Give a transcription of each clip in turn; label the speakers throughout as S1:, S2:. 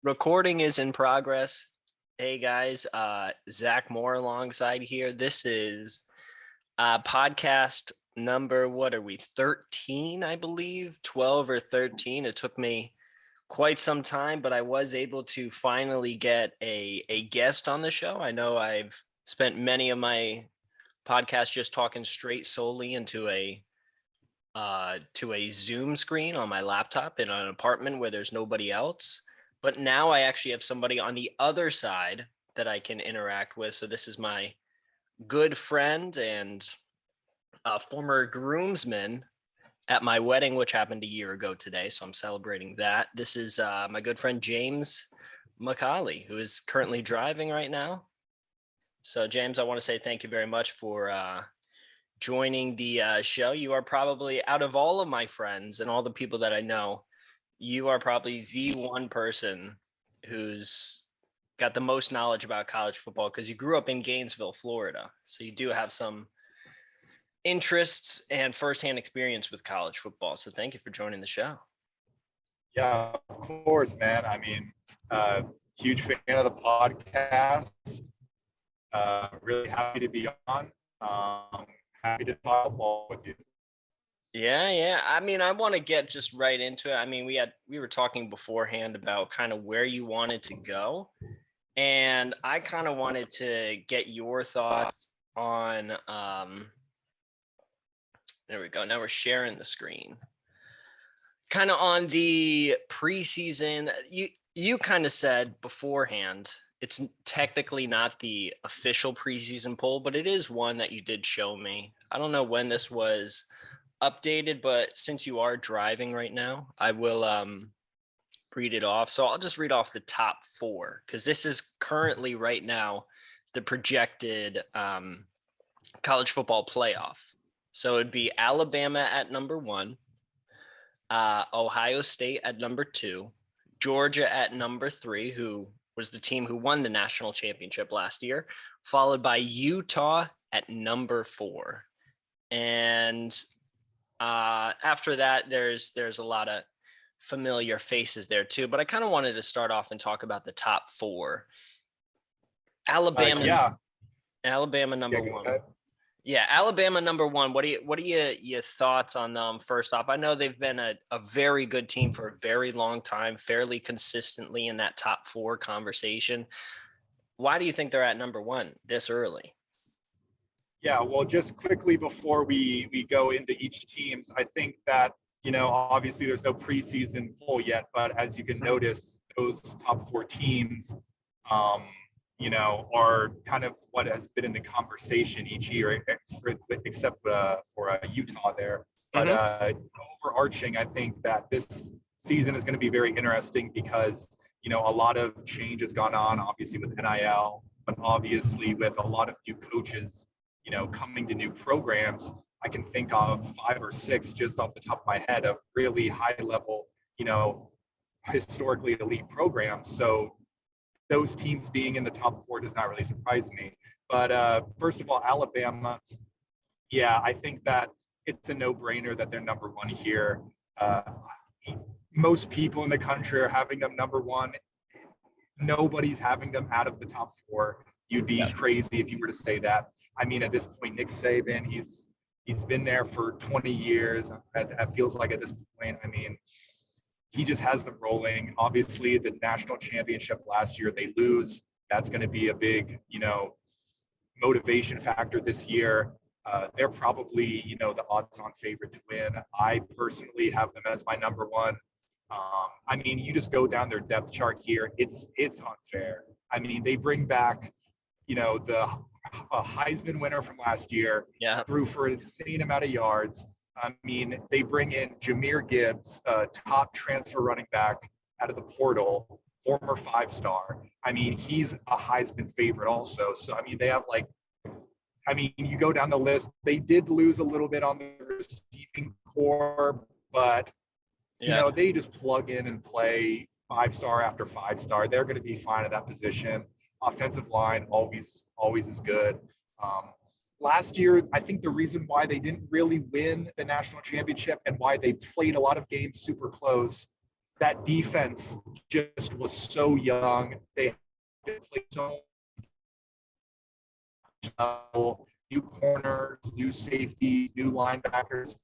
S1: Recording is in progress. Hey guys, Zach Moore alongside here. This is podcast number, what are we, 13, I believe, 12 or 13. It took me quite some time, but I was able to finally get a guest on the show. I know I've spent many of my podcasts just talking straight solely into a Zoom screen on my laptop in an apartment where there's nobody else. But now I actually have somebody on the other side that I can interact with. So this is my good friend and former groomsman at my wedding, which happened a year ago today. So I'm celebrating that. This is my good friend, James McCauley, who is currently driving right now. So James, I want to say thank you very much for joining the show. You are probably, out of all of my friends and all the people that I know, you are probably the one person who's got the most knowledge about college football because you grew up in Gainesville, Florida. So you do have some interests and firsthand experience with college football. So thank you for joining the show.
S2: Yeah, of course, man. I mean, huge fan of the podcast. Really happy to be on. Happy to talk football with you.
S1: Yeah. I mean, I want to get just right into it. I mean, we were talking beforehand about kind of where you wanted to go. And I kind of wanted to get your thoughts on there we go. Now we're sharing the screen. Kind of on the preseason. You kind of said beforehand, it's technically not the official preseason poll, but it is one that you did show me. I don't know when this was updated, but since you are driving right now, I will read it off. So I'll just read off the top four because this is currently right now the projected college football playoff. So it'd be Alabama at number 1, Ohio State at number 2, Georgia at number 3, who was the team who won the national championship last year, followed by Utah at number 4. And after that, there's a lot of familiar faces there too, but I kind of wanted to start off and talk about the top 4. Alabama number 1. Yeah, Alabama number 1. What are your thoughts on them? First off, I know they've been a very good team for a very long time, fairly consistently in that top 4 conversation. Why do you think they're at number 1 this early?
S2: Yeah, well, just quickly before we go into each teams, I think that, obviously there's no preseason poll yet, but as you can notice, those top 4 teams, are kind of what has been in the conversation each year, except for Utah there. But overarching, I think that this season is going to be very interesting because, a lot of change has gone on, obviously with NIL, but obviously with a lot of new coaches, coming to new programs. I can think of 5 or 6 just off the top of my head of really high level, historically elite programs. So those teams being in the top 4 does not really surprise me. But first of all, Alabama, yeah, I think that it's a no-brainer that they're number 1 here. Most people in the country are having them number 1. Nobody's having them out of the top 4. You'd be crazy if you were to say that. I mean, at this point, Nick Saban, he's been there for 20 years. It feels like at this point, I mean, he just has them rolling. Obviously, the national championship last year, they lose. That's going to be a big, motivation factor this year. They're probably, the odds-on favorite to win. I personally have them as my number 1. I mean, you just go down their depth chart here. It's unfair. I mean, they bring back, a Heisman winner from last year, threw for an insane amount of yards. I mean, they bring in Jahmyr Gibbs, top transfer running back out of the portal, former 5-star. I mean, he's a Heisman favorite also. So, I mean, they have you go down the list. They did lose a little bit on the receiving core, but, they just plug in and play 5-star after 5-star. They're going to be fine at that position. Offensive line always is good. Last year, I think the reason why they didn't really win the national championship and why they played a lot of games super close, that defense just was so young. They played so new corners, new safeties, new linebackers.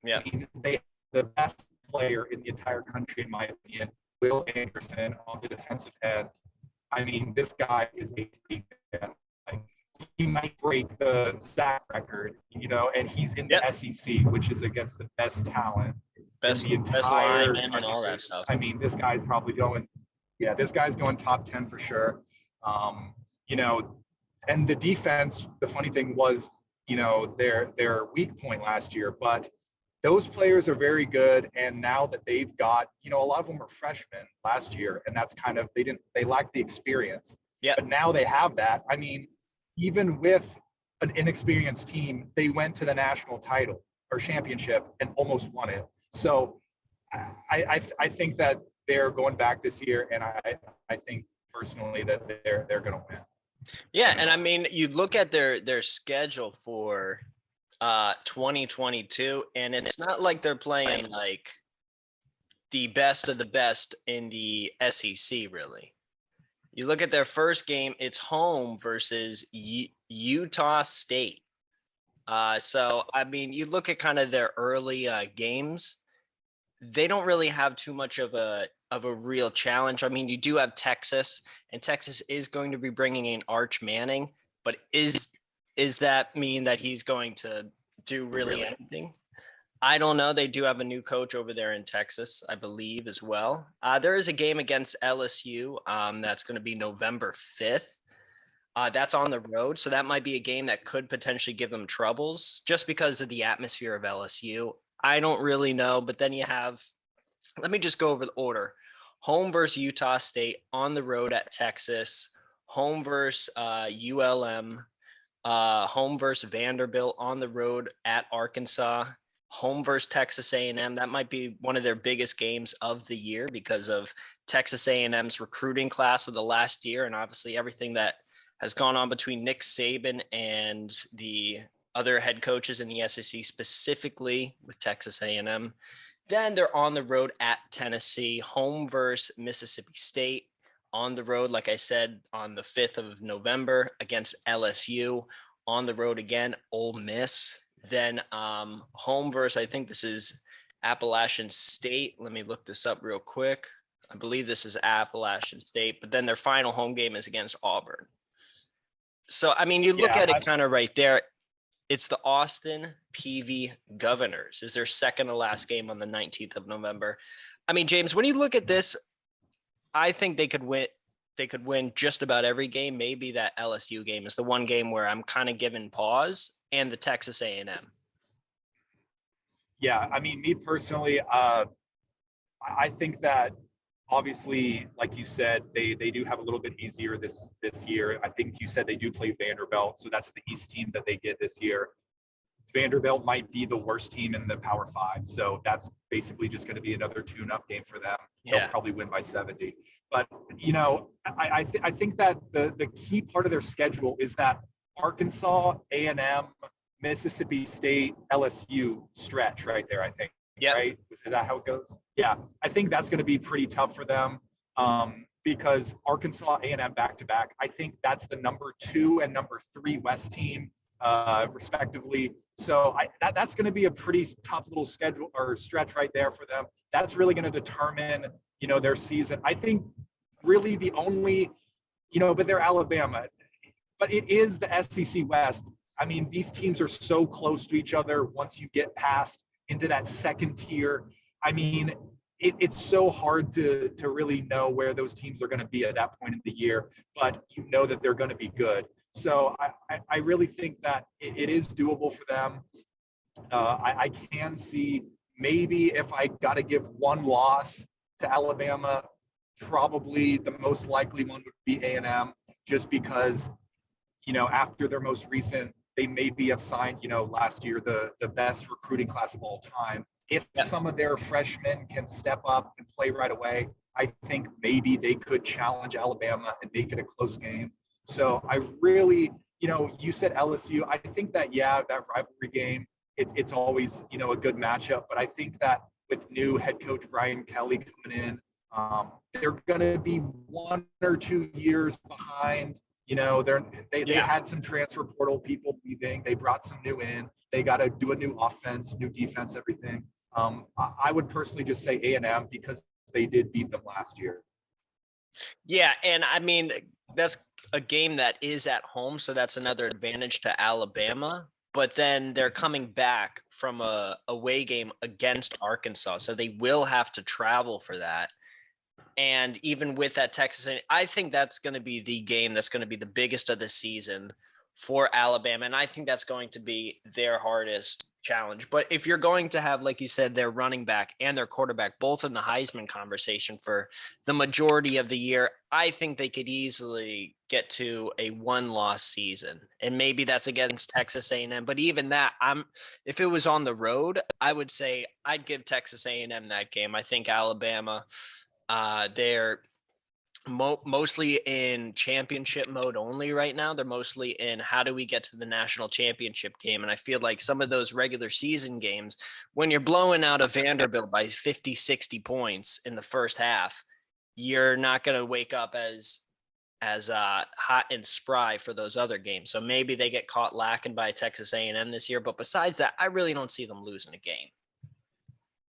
S1: Yeah.
S2: I mean, they the best player in the entire country, in my opinion, Will Anderson on the defensive end. I mean, this guy is a freak man. Like, he might break the sack record, and he's in the SEC, which is against the best talent in the entire country.
S1: And all that stuff.
S2: I mean, this guy's probably going, this guy's going top 10 for sure. And the defense, the funny thing was, their weak point last year, but those players are very good. And now that they've got, a lot of them were freshmen last year, and that's kind of, they lacked the experience.
S1: Yeah.
S2: But now they have that. I mean, even with an inexperienced team, they went to the national title or championship and almost won it. So I think that they're going back this year, and I think personally that they're going to win.
S1: Yeah, and I mean, you look at their schedule for 2022, and it's not like they're playing like the best of the best in the SEC, really. You look at their first game, it's home versus Utah State. So, I mean, you look at kind of their early games, they don't really have too much of a real challenge. I mean, you do have Texas, and Texas is going to be bringing in Arch Manning, but is that mean that he's going to do really anything? I don't know. They do have a new coach over there in Texas, I believe, as well. There is a game against LSU that's going to be November 5th. That's on the road, so that might be a game that could potentially give them troubles just because of the atmosphere of LSU. I don't really know, but then you have, let me just go over the order. Home versus Utah State, on the road at Texas, home versus ULM, home versus Vanderbilt, on the road at Arkansas, home versus Texas A&M. That might be one of their biggest games of the year because of Texas A&M's recruiting class of the last year, and obviously everything that has gone on between Nick Saban and the other head coaches in the SEC, specifically with Texas A&M. Then they're on the road at Tennessee, home versus Mississippi State, on the road, like I said, on the 5th of November against LSU, on the road again, Ole Miss. Then home versus, I think this is Appalachian State. Let me look this up real quick. I believe this is Appalachian State, but then their final home game is against Auburn. So, I mean, you look at it kind of right there. It's the Austin Peay Governors is their second to last game on the 19th of November. I mean, James, when you look at this, I think they could win. They could win just about every game. Maybe that LSU game is the one game where I'm kind of giving pause, and the Texas A&M.
S2: Yeah, I mean, me personally, I think that obviously, like you said, they do have a little bit easier this year. I think you said they do play Vanderbilt, so that's the East team that they get this year. Vanderbilt might be the worst team in the Power Five, so that's basically just going to be another tune-up game for them.
S1: Yeah.
S2: They'll probably win by 70. But, I think that the key part of their schedule is that Arkansas, A&M, Mississippi State, LSU stretch right there, I think.
S1: Yeah.
S2: Right? Is that how it goes? Yeah. I think that's going to be pretty tough for them because Arkansas, A&M back-to-back, I think that's the number 2 and number 3 West team, respectively. So that's going to be a pretty tough little schedule or stretch right there for them. That's really going to determine, their season. I think really the only, but they're Alabama. But it is the SEC West. I mean, these teams are so close to each other once you get past into that second tier. I mean, it's so hard to really know where those teams are going to be at that point in the year, but you know that they're going to be good. So I really think that it is doable for them. I can see maybe if I got to give one loss to Alabama, probably the most likely one would be A&M, just because, after their most recent, they maybe have signed, last year, the best recruiting class of all time. If some of their freshmen can step up and play right away, I think maybe they could challenge Alabama and make it a close game. So I really, you said LSU. I think that, that rivalry game, it's always, a good matchup. But I think that with new head coach Brian Kelly coming in, they're going to be 1 or 2 years behind. You know, they had some transfer portal people leaving. They brought some new in. They got to do a new offense, new defense, everything. I would personally just say A&M because they did beat them last year.
S1: Yeah, and I mean, that's a game that is at home, so that's another advantage to Alabama. But then they're coming back from a away game against Arkansas, so they will have to travel for that. And even with that Texas, I think that's going to be the game that's going to be the biggest of the season for Alabama. And I think that's going to be their hardest challenge. But if you're going to have, like you said, their running back and their quarterback both in the Heisman conversation for the majority of the year, I think they could easily get to a 1-loss season. And maybe that's against Texas A&M. But even that, if it was on the road, I would say I'd give Texas A&M that game. I think Alabama, they're mostly in championship mode only right now. They're mostly in how do we get to the national championship game. And I feel like some of those regular season games, when you're blowing out a Vanderbilt by 50, 60 points in the first half, you're not going to wake up as hot and spry for those other games. So maybe they get caught lacking by Texas A&M this year. But besides that, I really don't see them losing a game.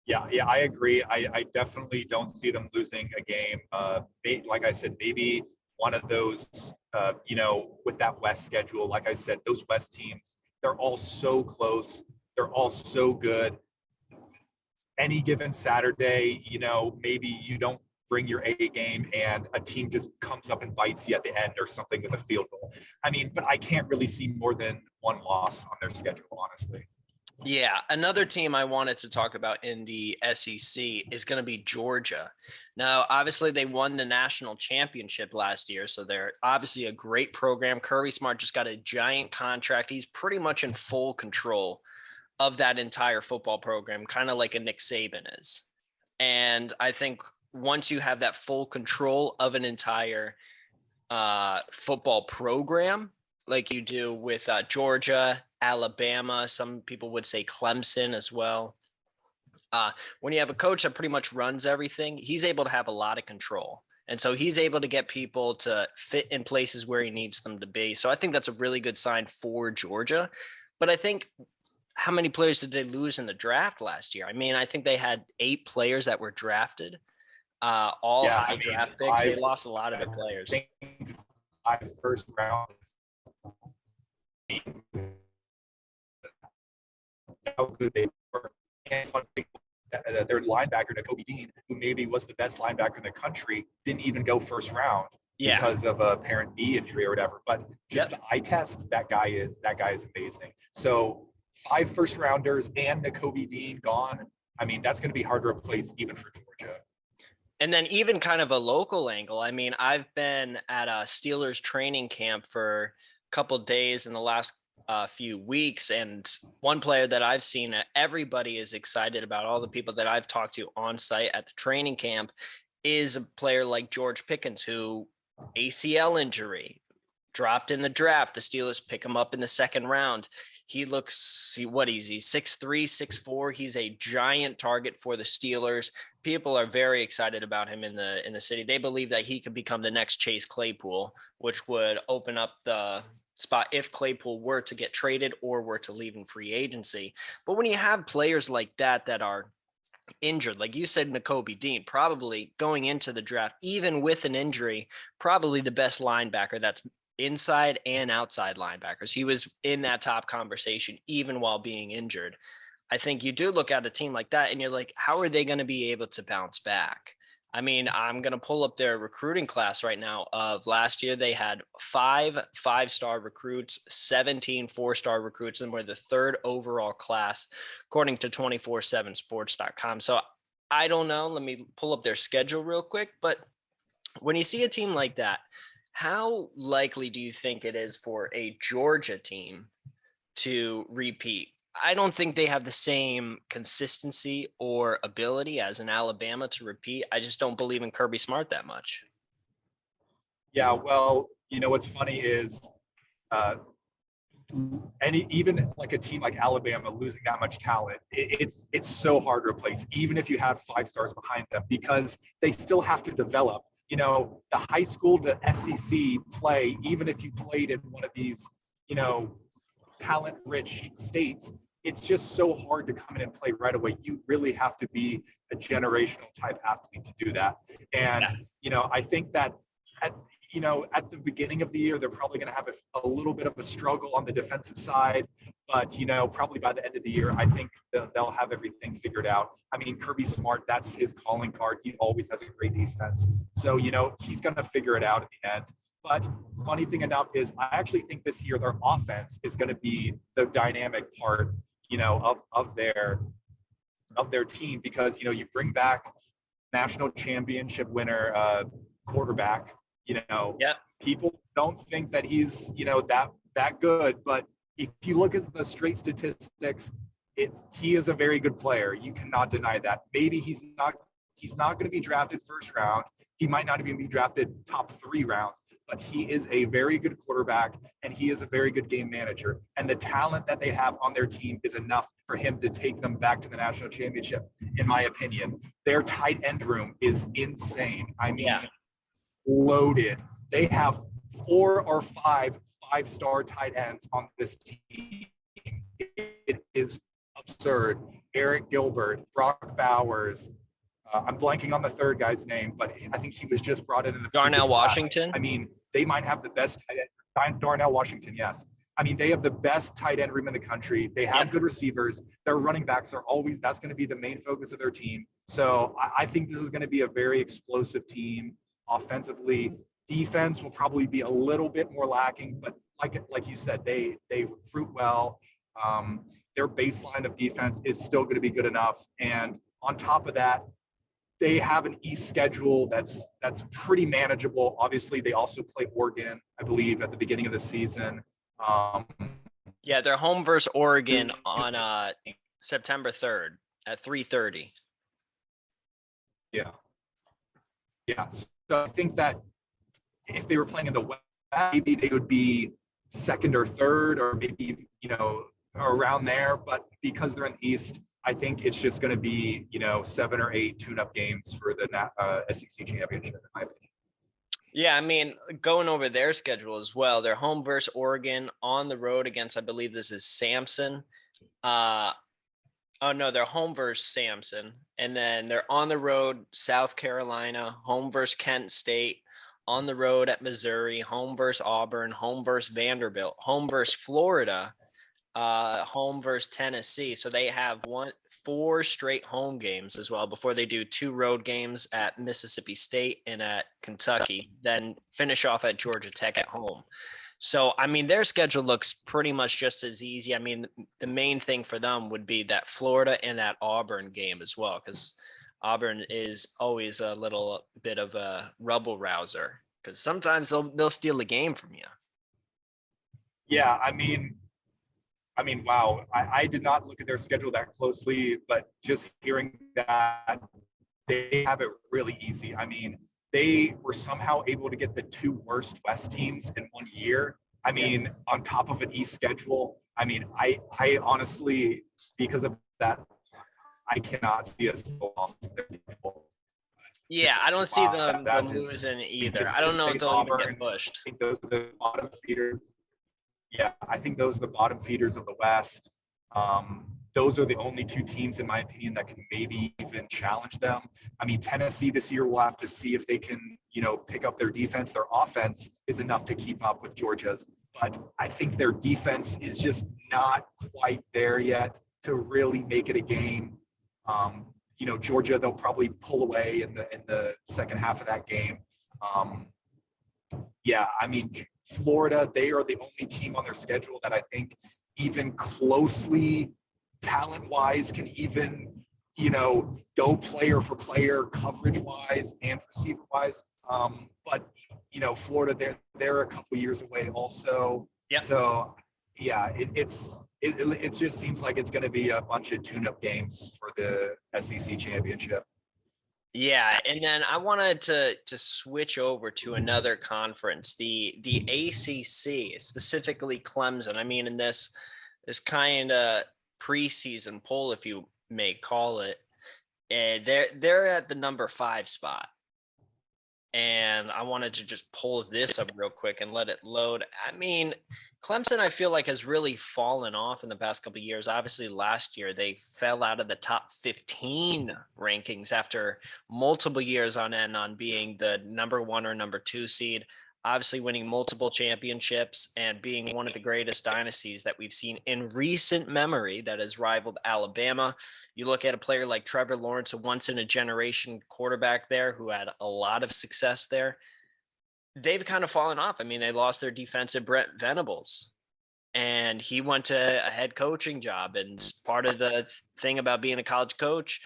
S2: Yeah, I agree. I definitely don't see them losing a game. Like I said, maybe one of those, with that West schedule, like I said, those West teams, they're all so close. They're all so good. Any given Saturday, maybe you don't bring your A game and a team just comes up and bites you at the end or something with a field goal. I mean, but I can't really see more than one loss on their schedule, honestly.
S1: Yeah, another team I wanted to talk about in the SEC is going to be Georgia. Now, obviously, they won the national championship last year, so they're obviously a great program. Kirby Smart just got a giant contract. He's pretty much in full control of that entire football program, kind of like a Nick Saban is. And I think once you have that full control of an entire football program, like you do with Georgia, Alabama, some people would say Clemson as well. When you have a coach that pretty much runs everything, he's able to have a lot of control. And so he's able to get people to fit in places where he needs them to be. So I think that's a really good sign for Georgia. But I think, how many players did they lose in the draft last year? I mean, I think they had 8 players that were drafted, all high draft picks. They lost a lot of their players.
S2: I think 5 first round. How good they were. And their linebacker, Nakobe Dean, who maybe was the best linebacker in the country, didn't even go first round because of a apparent knee injury or whatever. But just the eye test, that guy is amazing. So 5 first rounders and Nakobe Dean gone. I mean, that's going to be hard to replace even for Georgia.
S1: And then even kind of a local angle. I mean, I've been at a Steelers training camp for a couple of days in the last few weeks. And one player that I've seen that everybody is excited about, all the people that I've talked to on site at the training camp, is a player like George Pickens, who ACL injury, dropped in the draft. The Steelers pick him up in the second round. He looks, he's 6'3", 6'4". He's a giant target for the Steelers. People are very excited about him in the city. They believe that he could become the next Chase Claypool, which would open up the spot if Claypool were to get traded or were to leave in free agency. But when you have players like that are injured, like you said, Nakobe Dean, probably going into the draft, even with an injury, probably the best linebacker that's inside and outside linebackers. He was in that top conversation even while being injured. I think you do look at a team like that and you're like, how are they going to be able to bounce back? I mean, I'm going to pull up their recruiting class right now. Of last year, they had 5 5-star recruits, 17 4-star recruits, and were the 3rd overall class, according to 247sports.com. So I don't know. Let me pull up their schedule real quick. But when you see a team like that, how likely do you think it is for a Georgia team to repeat? I don't think they have the same consistency or ability as an Alabama to repeat. I just don't believe in Kirby Smart that much.
S2: Yeah, well, what's funny is even like a team like Alabama losing that much talent, it's so hard to replace, even if you have 5 stars behind them, because they still have to develop. The high school to SEC play, even if you played in one of these, talent-rich states, it's just so hard to come in and play right away. You really have to be a generational type athlete to do that. And, I think that at the beginning of the year, they're probably going to have a little bit of a struggle on the defensive side. But, probably by the end of the year, I think they'll have everything figured out. I mean, Kirby Smart, that's his calling card. He always has a great defense. So, he's going to figure it out at the end. But funny thing enough is I actually think this year their offense is going to be the dynamic part, of their team, because, you bring back national championship winner quarterback. People don't think that he's, that good, but if you look at the straight statistics, he is a very good player. You cannot deny that. Maybe he's not going to be drafted first round. He might not even be drafted top 3 rounds, but he is a very good quarterback and he is a very good game manager. And the talent that they have on their team is enough for him to take them back to the national championship, in my opinion. Their tight end room is insane. I mean, loaded. They have 4 or 5 5-star tight ends on this team. It is absurd. Eric Gilbert, Brock Bowers. I'm blanking on the third guy's name, but I think he was just brought in.
S1: Darnell Washington.
S2: I mean, they might have the best tight end. Darnell Washington, yes. I mean, they have the best tight end room in the country. They have good receivers. Their running backs are always, that's going to be the main focus of their team. So I think this is going to be a very explosive team offensively. Defense will probably be a little bit more lacking, but like you said, they recruit well. Their baseline of defense is still going to be good enough. And on top of that, they have an East schedule that's pretty manageable. Obviously, they also play Oregon, I believe, at the beginning of the season.
S1: They're home versus Oregon on September 3rd at 3:30.
S2: Yeah. So I think that if they were playing in the West, maybe they would be second or third, or maybe around there. But because they're in the East, I think it's just going to be 7 or 8 tune-up games for the SEC championship, in my opinion.
S1: Yeah, I mean, going over their schedule as well, they're home versus Oregon, on the road against, I believe this is Samson. They're home versus Samson. And then they're on the road, South Carolina, home versus Kent State, on the road at Missouri, home versus Auburn, home versus Vanderbilt, home versus Florida, home versus Tennessee. So they have 4 straight home games as well before they do 2 road games at Mississippi State and at Kentucky, then finish off at Georgia Tech at home. So, I mean, their schedule looks pretty much just as easy. I mean, the main thing for them would be that Florida and that Auburn game as well, because Auburn is always a little bit of a rubble rouser, because sometimes they'll steal the game from you.
S2: Yeah, I mean, wow. I did not look at their schedule that closely, but just hearing that they have it really easy. I mean, they were somehow able to get the 2 worst West teams in one year. I mean, on top of an East schedule. I mean, I honestly, because of that, I cannot see us loss.
S1: Yeah, I don't see them losing either. I don't know if they'll even get pushed.
S2: I think those are the bottom feeders. Yeah, I think those are the bottom feeders of the West. Those are the only 2 teams, in my opinion, that can maybe even challenge them. I mean, Tennessee this year, we'll have to see if they can, pick up their defense. Their offense is enough to keep up with Georgia's, but I think their defense is just not quite there yet to really make it a game. Georgia, they'll probably pull away in the second half of that game. I mean, Florida, they are the only team on their schedule that I think even closely talent-wise can even, go player for player, coverage-wise and receiver-wise. But Florida, they're a couple years away also.
S1: Yeah.
S2: So yeah, it just seems like it's going to be a bunch of tune-up games for the SEC championship.
S1: Yeah, and then I wanted to switch over to another conference, the ACC, specifically Clemson. I mean, in this kind of preseason poll, if you may call it, they're at the number 5 spot. And I wanted to just pull this up real quick and let it load. I mean, Clemson, I feel like, has really fallen off in the past couple of years. Obviously, last year they fell out of the top 15 rankings after multiple years on end on being the number 1 or number 2 seed. Obviously, winning multiple championships and being one of the greatest dynasties that we've seen in recent memory that has rivaled Alabama. You look at a player like Trevor Lawrence, a once in a generation quarterback there who had a lot of success there. They've kind of fallen off. I mean, they lost their defensive Brent Venables, and he went to a head coaching job. And part of the thing about being a college coach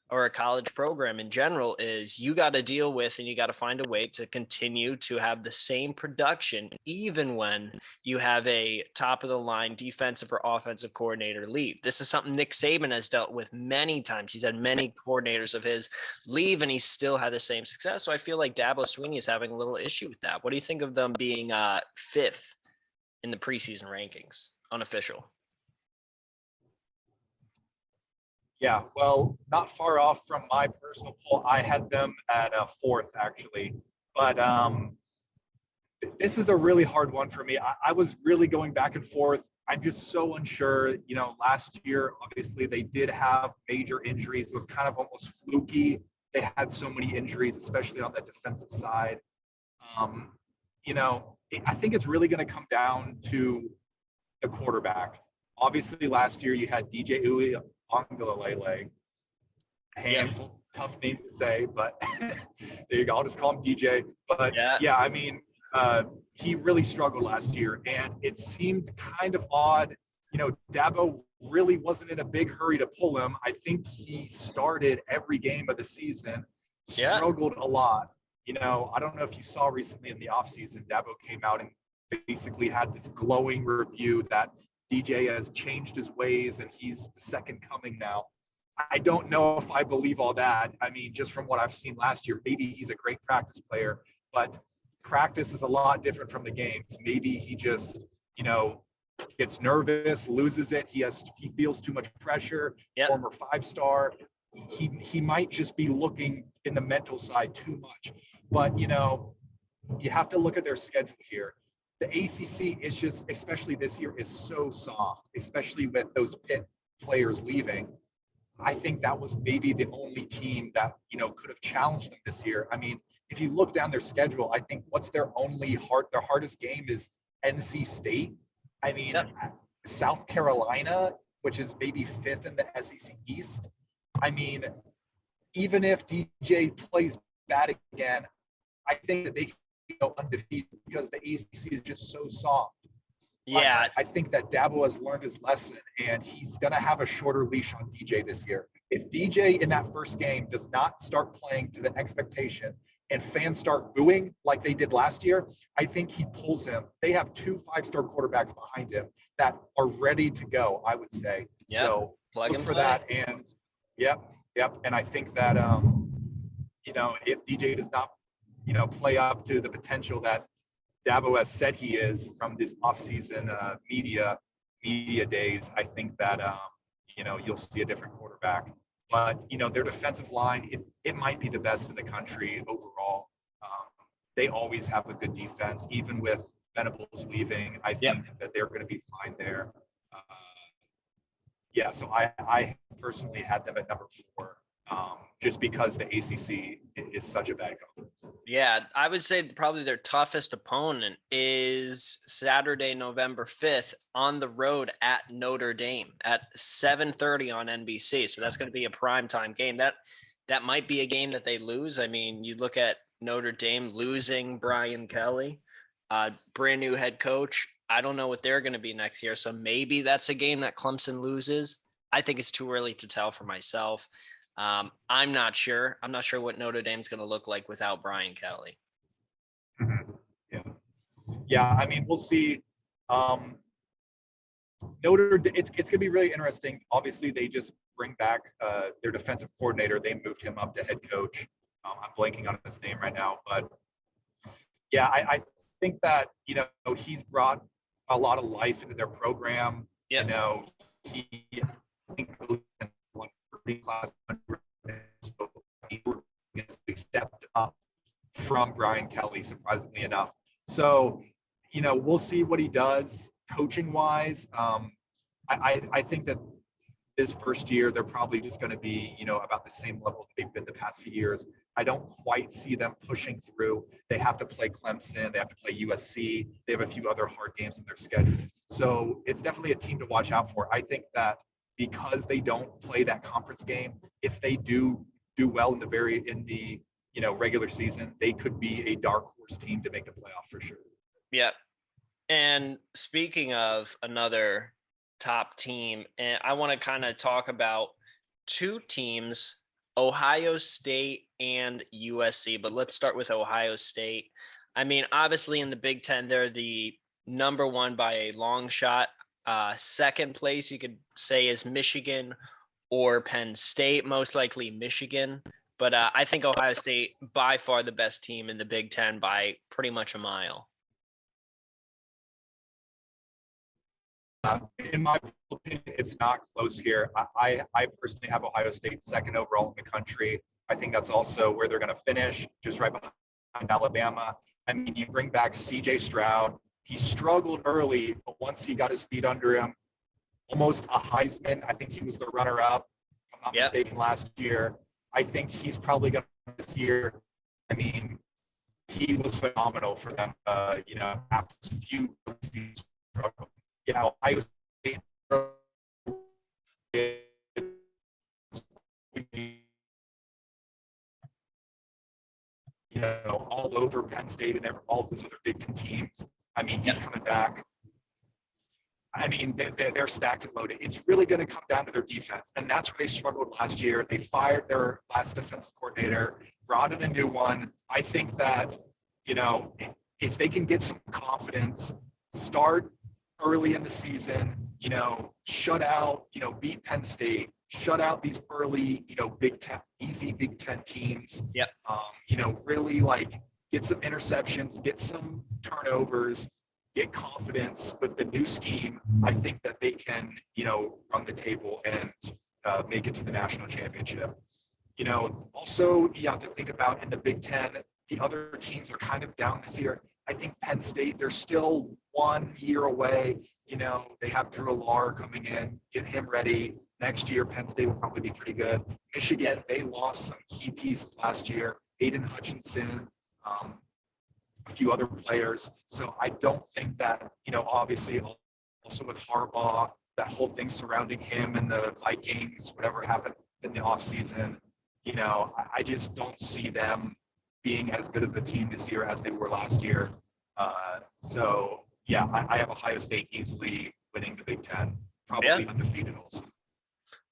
S1: or a college program in general is you got to deal with and you got to find a way to continue to have the same production, even when you have a top of the line defensive or offensive coordinator leave. This is something Nick Saban has dealt with many times. He's had many coordinators of his leave and he still had the same success. So I feel like Dabo Swinney is having a little issue with that. What do you think of them being 5th in the preseason rankings, unofficial?
S2: Yeah, well, not far off from my personal poll. I had them at a 4th actually, but this is a really hard one for me. I was really going back and forth. I'm just so unsure. You know, last year, obviously, they did have major injuries. It was kind of almost fluky. They had so many injuries, especially on the defensive side. Um, you know, I think it's really going to come down to the quarterback. Obviously, last year you had DJ Uiagalelei,
S1: Yeah.
S2: handful, tough name to say, but there you go. I'll just call him DJ. But
S1: Yeah.
S2: yeah, I mean, he really struggled last year, and it seemed kind of odd. You know, Dabo really wasn't in a big hurry to pull him. I think he started every game of the season,
S1: Yeah.
S2: struggled a lot. You know, I don't know if you saw recently in the offseason, Dabo came out and basically had this glowing review that DJ has changed his ways and he's the second coming now. I don't know if I believe all that. I mean, just from what I've seen last year, maybe he's a great practice player, but practice is a lot different from the games. Maybe he just, you know, gets nervous, loses it. He feels too much pressure.
S1: Yeah.
S2: Former 5-star. He might just be looking in the mental side too much. But you know, you have to look at their schedule here. The ACC is just, especially this year, is so soft, especially with those Pitt players leaving. I think that was maybe the only team that, you know, could have challenged them this year. I mean, if you look down their schedule, I think what's their hardest game is NC State. I mean,
S1: Yeah.
S2: South Carolina, which is maybe 5th in the SEC East. I mean, even if DJ plays bad again, I think that they can go undefeated because the ACC is just so soft.
S1: Yeah.
S2: I think that Dabo has learned his lesson and he's going to have a shorter leash on DJ this year. If DJ in that first game does not start playing to the expectation and fans start booing like they did last year, I think he pulls him. They have 2 5-star quarterbacks behind him that are ready to go, I would say.
S1: Yeah.
S2: So
S1: Plug
S2: look
S1: and
S2: for
S1: play.
S2: that. And yep. And I think that, you know, if DJ does not, you know, play up to the potential that Dabo has said he is from this offseason media days, I think that you know, you'll see a different quarterback. But you know, their defensive line, it might be the best in the country overall. They always have a good defense, even with Venables leaving. I think that they're going to be fine there. Uh, yeah, so I personally had them at number 4, just because the ACC is such a bad conference.
S1: Yeah, I would say probably their toughest opponent is Saturday, November 5th on the road at Notre Dame at 7:30 on NBC. So that's going to be a primetime game. That might be a game that they lose. I mean, you look at Notre Dame losing Brian Kelly, brand new head coach. I don't know what they're going to be next year. So maybe that's a game that Clemson loses. I think it's too early to tell for myself. I'm not sure. I'm not sure what Notre Dame's going to look like without Brian Kelly.
S2: Mm-hmm. Yeah. I mean, we'll see. It's going to be really interesting. Obviously, they just bring back their defensive coordinator. They moved him up to head coach. I'm blanking on his name right now, but yeah, I think that, he's brought a lot of life into their program.
S1: Yeah.
S2: He, I think, one class, so he stepped up from Brian Kelly, surprisingly enough. So, we'll see what he does coaching wise. I think that this first year, they're probably just going to be, about the same level they've been the past few years. I don't quite see them pushing through. They have to play Clemson. They have to play USC. They have a few other hard games in their schedule. So it's definitely a team to watch out for. I think that because they don't play that conference game, if they do well in the regular season, they could be a dark horse team to make the playoff for sure.
S1: Yeah. And speaking of another top team, and I want to kind of talk about two teams, Ohio State and USC, but let's start with Ohio State. I mean, obviously in the Big Ten, they're the number one by a long shot. Second place, you could say, is Michigan or Penn State, most likely Michigan. But I think Ohio State, by far the best team in the Big Ten by pretty much a mile.
S2: In my opinion, it's not close here. I personally have Ohio State second overall in the country. I think that's also where they're going to finish, just right behind Alabama. I mean, you bring back C.J. Stroud. He struggled early, but once he got his feet under him, almost a Heisman. I think he was the runner-up, if I'm not mistaken, last year. I think he's probably going to this year. I mean, he was phenomenal for them, after a few seasons. Ohio State all over Penn State and all those other Big Ten teams. I mean, he's coming back. I mean, they're stacked and loaded. It's really going to come down to their defense, and that's where they struggled last year. They fired their last defensive coordinator, brought in a new one. I think that, if they can get some confidence, start early in the season, shut out, beat Penn State, shut out these early, easy Big Ten teams.
S1: Yep.
S2: Really get some interceptions, get some turnovers, get confidence with the new scheme. I think that they can, run the table and make it to the national championship. Also you have to think about in the Big Ten, the other teams are kind of down this year. I think Penn State, they're still 1 year away. They have Drew Allar coming in, get him ready. Next year, Penn State will probably be pretty good. Michigan, they lost some key pieces last year. Aiden Hutchinson, a few other players. So I don't think that, obviously also with Harbaugh, that whole thing surrounding him and the Vikings, whatever happened in the offseason, I just don't see them being as good of a team this year as they were last year. I have Ohio State easily winning the Big Ten, probably undefeated also.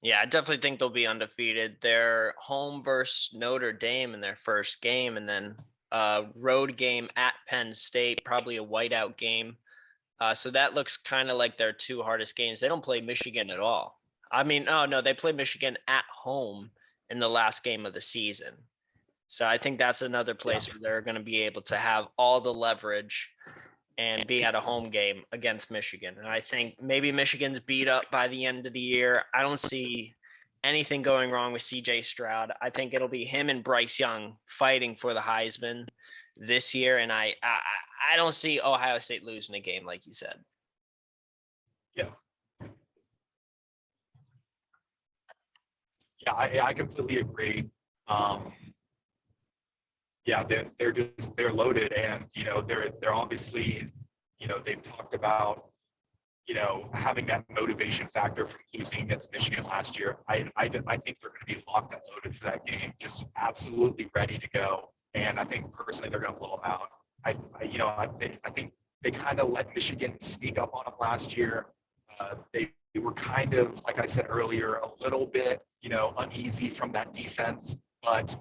S1: Yeah, I definitely think they'll be undefeated. They're home versus Notre Dame in their first game, and then road game at Penn State, probably a whiteout game. So that looks kind of like their two hardest games. They don't play Michigan at all. I mean, no, they play Michigan at home in the last game of the season. So I think that's another place where they're going to be able to have all the leverage and be at a home game against Michigan. And I think maybe Michigan's beat up by the end of the year. I don't see anything going wrong with C.J. Stroud. I think it'll be him and Bryce Young fighting for the Heisman this year. And I don't see Ohio State losing a game, like you said.
S2: Yeah. Yeah, I completely agree. They're loaded, and they're obviously, they've talked about having that motivation factor from losing against Michigan last year. I think they're going to be locked and loaded for that game, just absolutely ready to go. And I think personally they're going to blow them out. I think they kind of let Michigan sneak up on them last year. They were kind of, like I said earlier, a little bit uneasy from that defense, but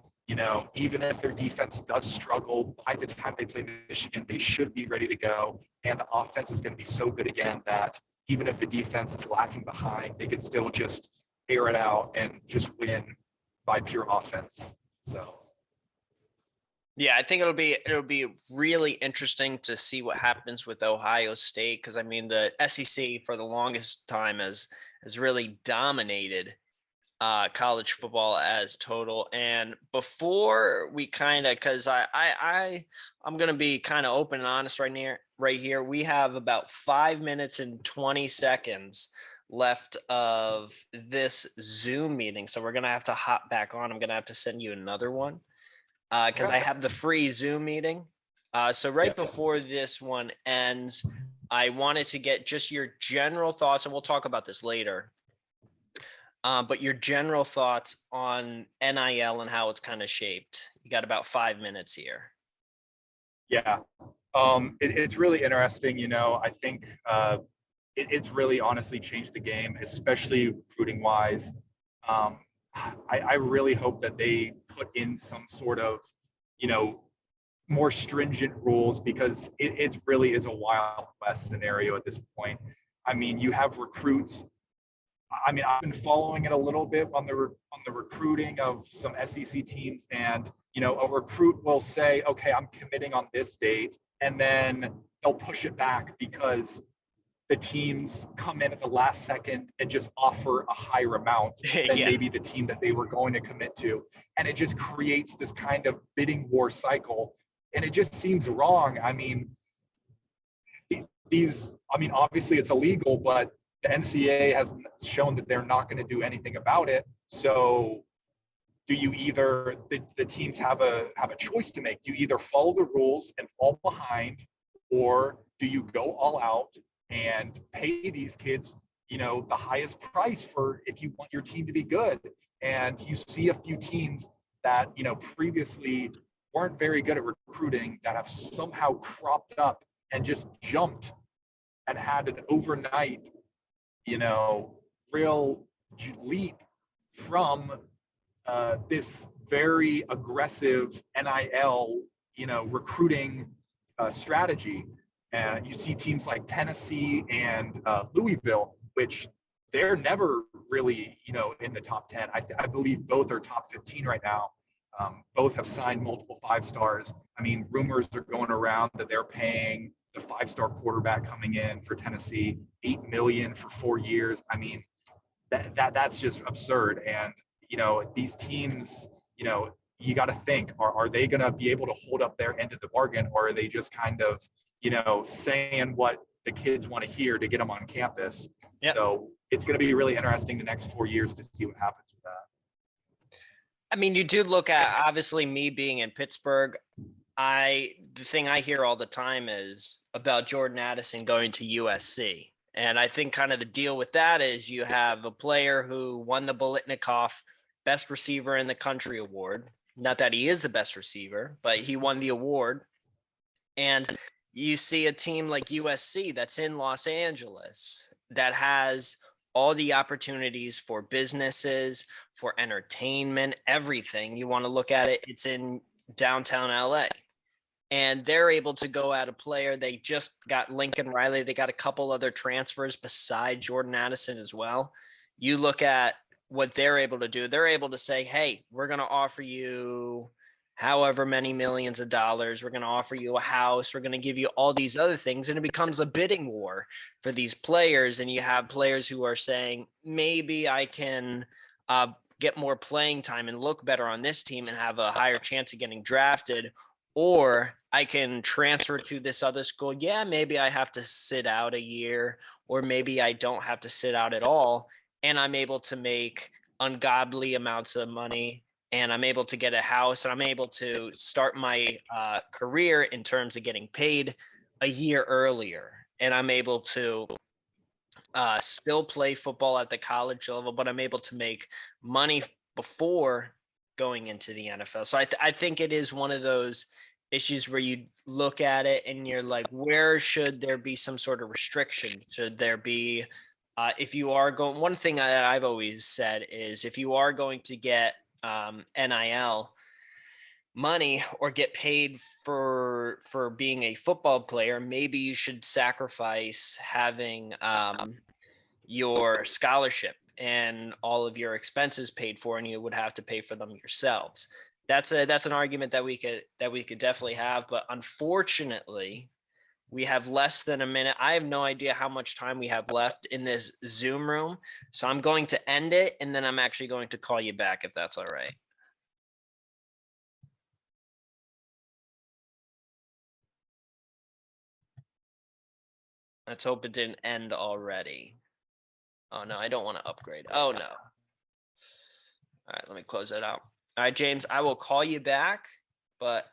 S2: even if their defense does struggle, by the time they play Michigan, they should be ready to go. And the offense is going to be so good again that even if the defense is lacking behind, they could still just air it out and just win by pure offense. So,
S1: Yeah, I think it'll be really interesting to see what happens with Ohio State, because I mean the SEC for the longest time has really dominated college football as total. And before we kind of, because I'm gonna be kind of open and honest right here. We have about 5 minutes and 20 seconds left of this Zoom meeting, so we're gonna have to hop back on. I'm gonna have to send you another one because I
S2: Okay.
S1: have the free Zoom meeting. So right
S2: Yeah.
S1: before this one ends, I wanted to get just your general thoughts, and we'll talk about this later. But your general thoughts on NIL and how it's kind of shaped. You got about 5 minutes here.
S2: Yeah. It's really interesting. I think it's really honestly changed the game, especially recruiting wise. Um, I really hope that they put in some sort of, you know, more stringent rules because it really is a Wild West scenario at this point. I mean, you have recruits. I mean, I've been following it a little bit on the recruiting of some SEC teams, and a recruit will say, "Okay, I'm committing on this date," and then they'll push it back because the teams come in at the last second and just offer a higher amount than
S1: Yeah.
S2: maybe the team that they were going to commit to, and it just creates this kind of bidding war cycle, and it just seems wrong. I mean, obviously it's illegal, but the NCAA has shown that they're not going to do anything about it. So do you either the teams have a choice to make? Do you either follow the rules and fall behind, or do you go all out and pay these kids, the highest price for if you want your team to be good? And you see a few teams that previously weren't very good at recruiting that have somehow cropped up and just jumped and had an overnight, real leap from this very aggressive NIL, recruiting strategy. And you see teams like Tennessee and Louisville, which they're never really, in the top 10. I believe both are top 15 right now. Both have signed multiple 5 stars. I mean, rumors are going around that they're paying the 5-star quarterback coming in for Tennessee $8 million for 4 years. I mean, that's just absurd. And these teams, you got to think: are they going to be able to hold up their end of the bargain, or are they just kind of saying what the kids want to hear to get them on campus?
S1: Yep.
S2: So it's going to be really interesting the next 4 years to see what happens with that.
S1: I mean, you do look at, obviously, me being in Pittsburgh. The thing I hear all the time is about Jordan Addison going to USC. And I think kind of the deal with that is you have a player who won the Bolitnikoff Best Receiver in the Country award. Not that he is the best receiver, but he won the award. And you see a team like USC that's in Los Angeles that has all the opportunities for businesses, for entertainment, everything. You want to look at it, it's in downtown LA. And they're able to go at a player. They just got Lincoln Riley. They got a couple other transfers beside Jordan Addison as well. You look at what they're able to do. They're able to say, hey, we're going to offer you however many millions of dollars. We're going to offer you a house. We're going to give you all these other things. And it becomes a bidding war for these players. And you have players who are saying, maybe I can get more playing time and look better on this team and have a higher chance of getting drafted. Or I can transfer to this other school. Yeah, maybe I have to sit out a year, or maybe I don't have to sit out at all. And I'm able to make ungodly amounts of money, and I'm able to get a house, and I'm able to start my career in terms of getting paid a year earlier. And I'm able to still play football at the college level, but I'm able to make money before going into the NFL. So I think it is one of those issues where you look at it and you're like, where should there be some sort of restriction? Should there be, if you are going, one thing that I've always said is if you are going to get NIL money or get paid for being a football player, maybe you should sacrifice having your scholarship and all of your expenses paid for, and you would have to pay for them yourselves. That's an argument that we could definitely have, but unfortunately, we have less than a minute. I have no idea how much time we have left in this Zoom room, so I'm going to end it, and then I'm actually going to call you back if that's all right. Let's hope it didn't end already. Oh no, I don't want to upgrade. Oh no. All right, let me close that out. All right, James, I will call you back, but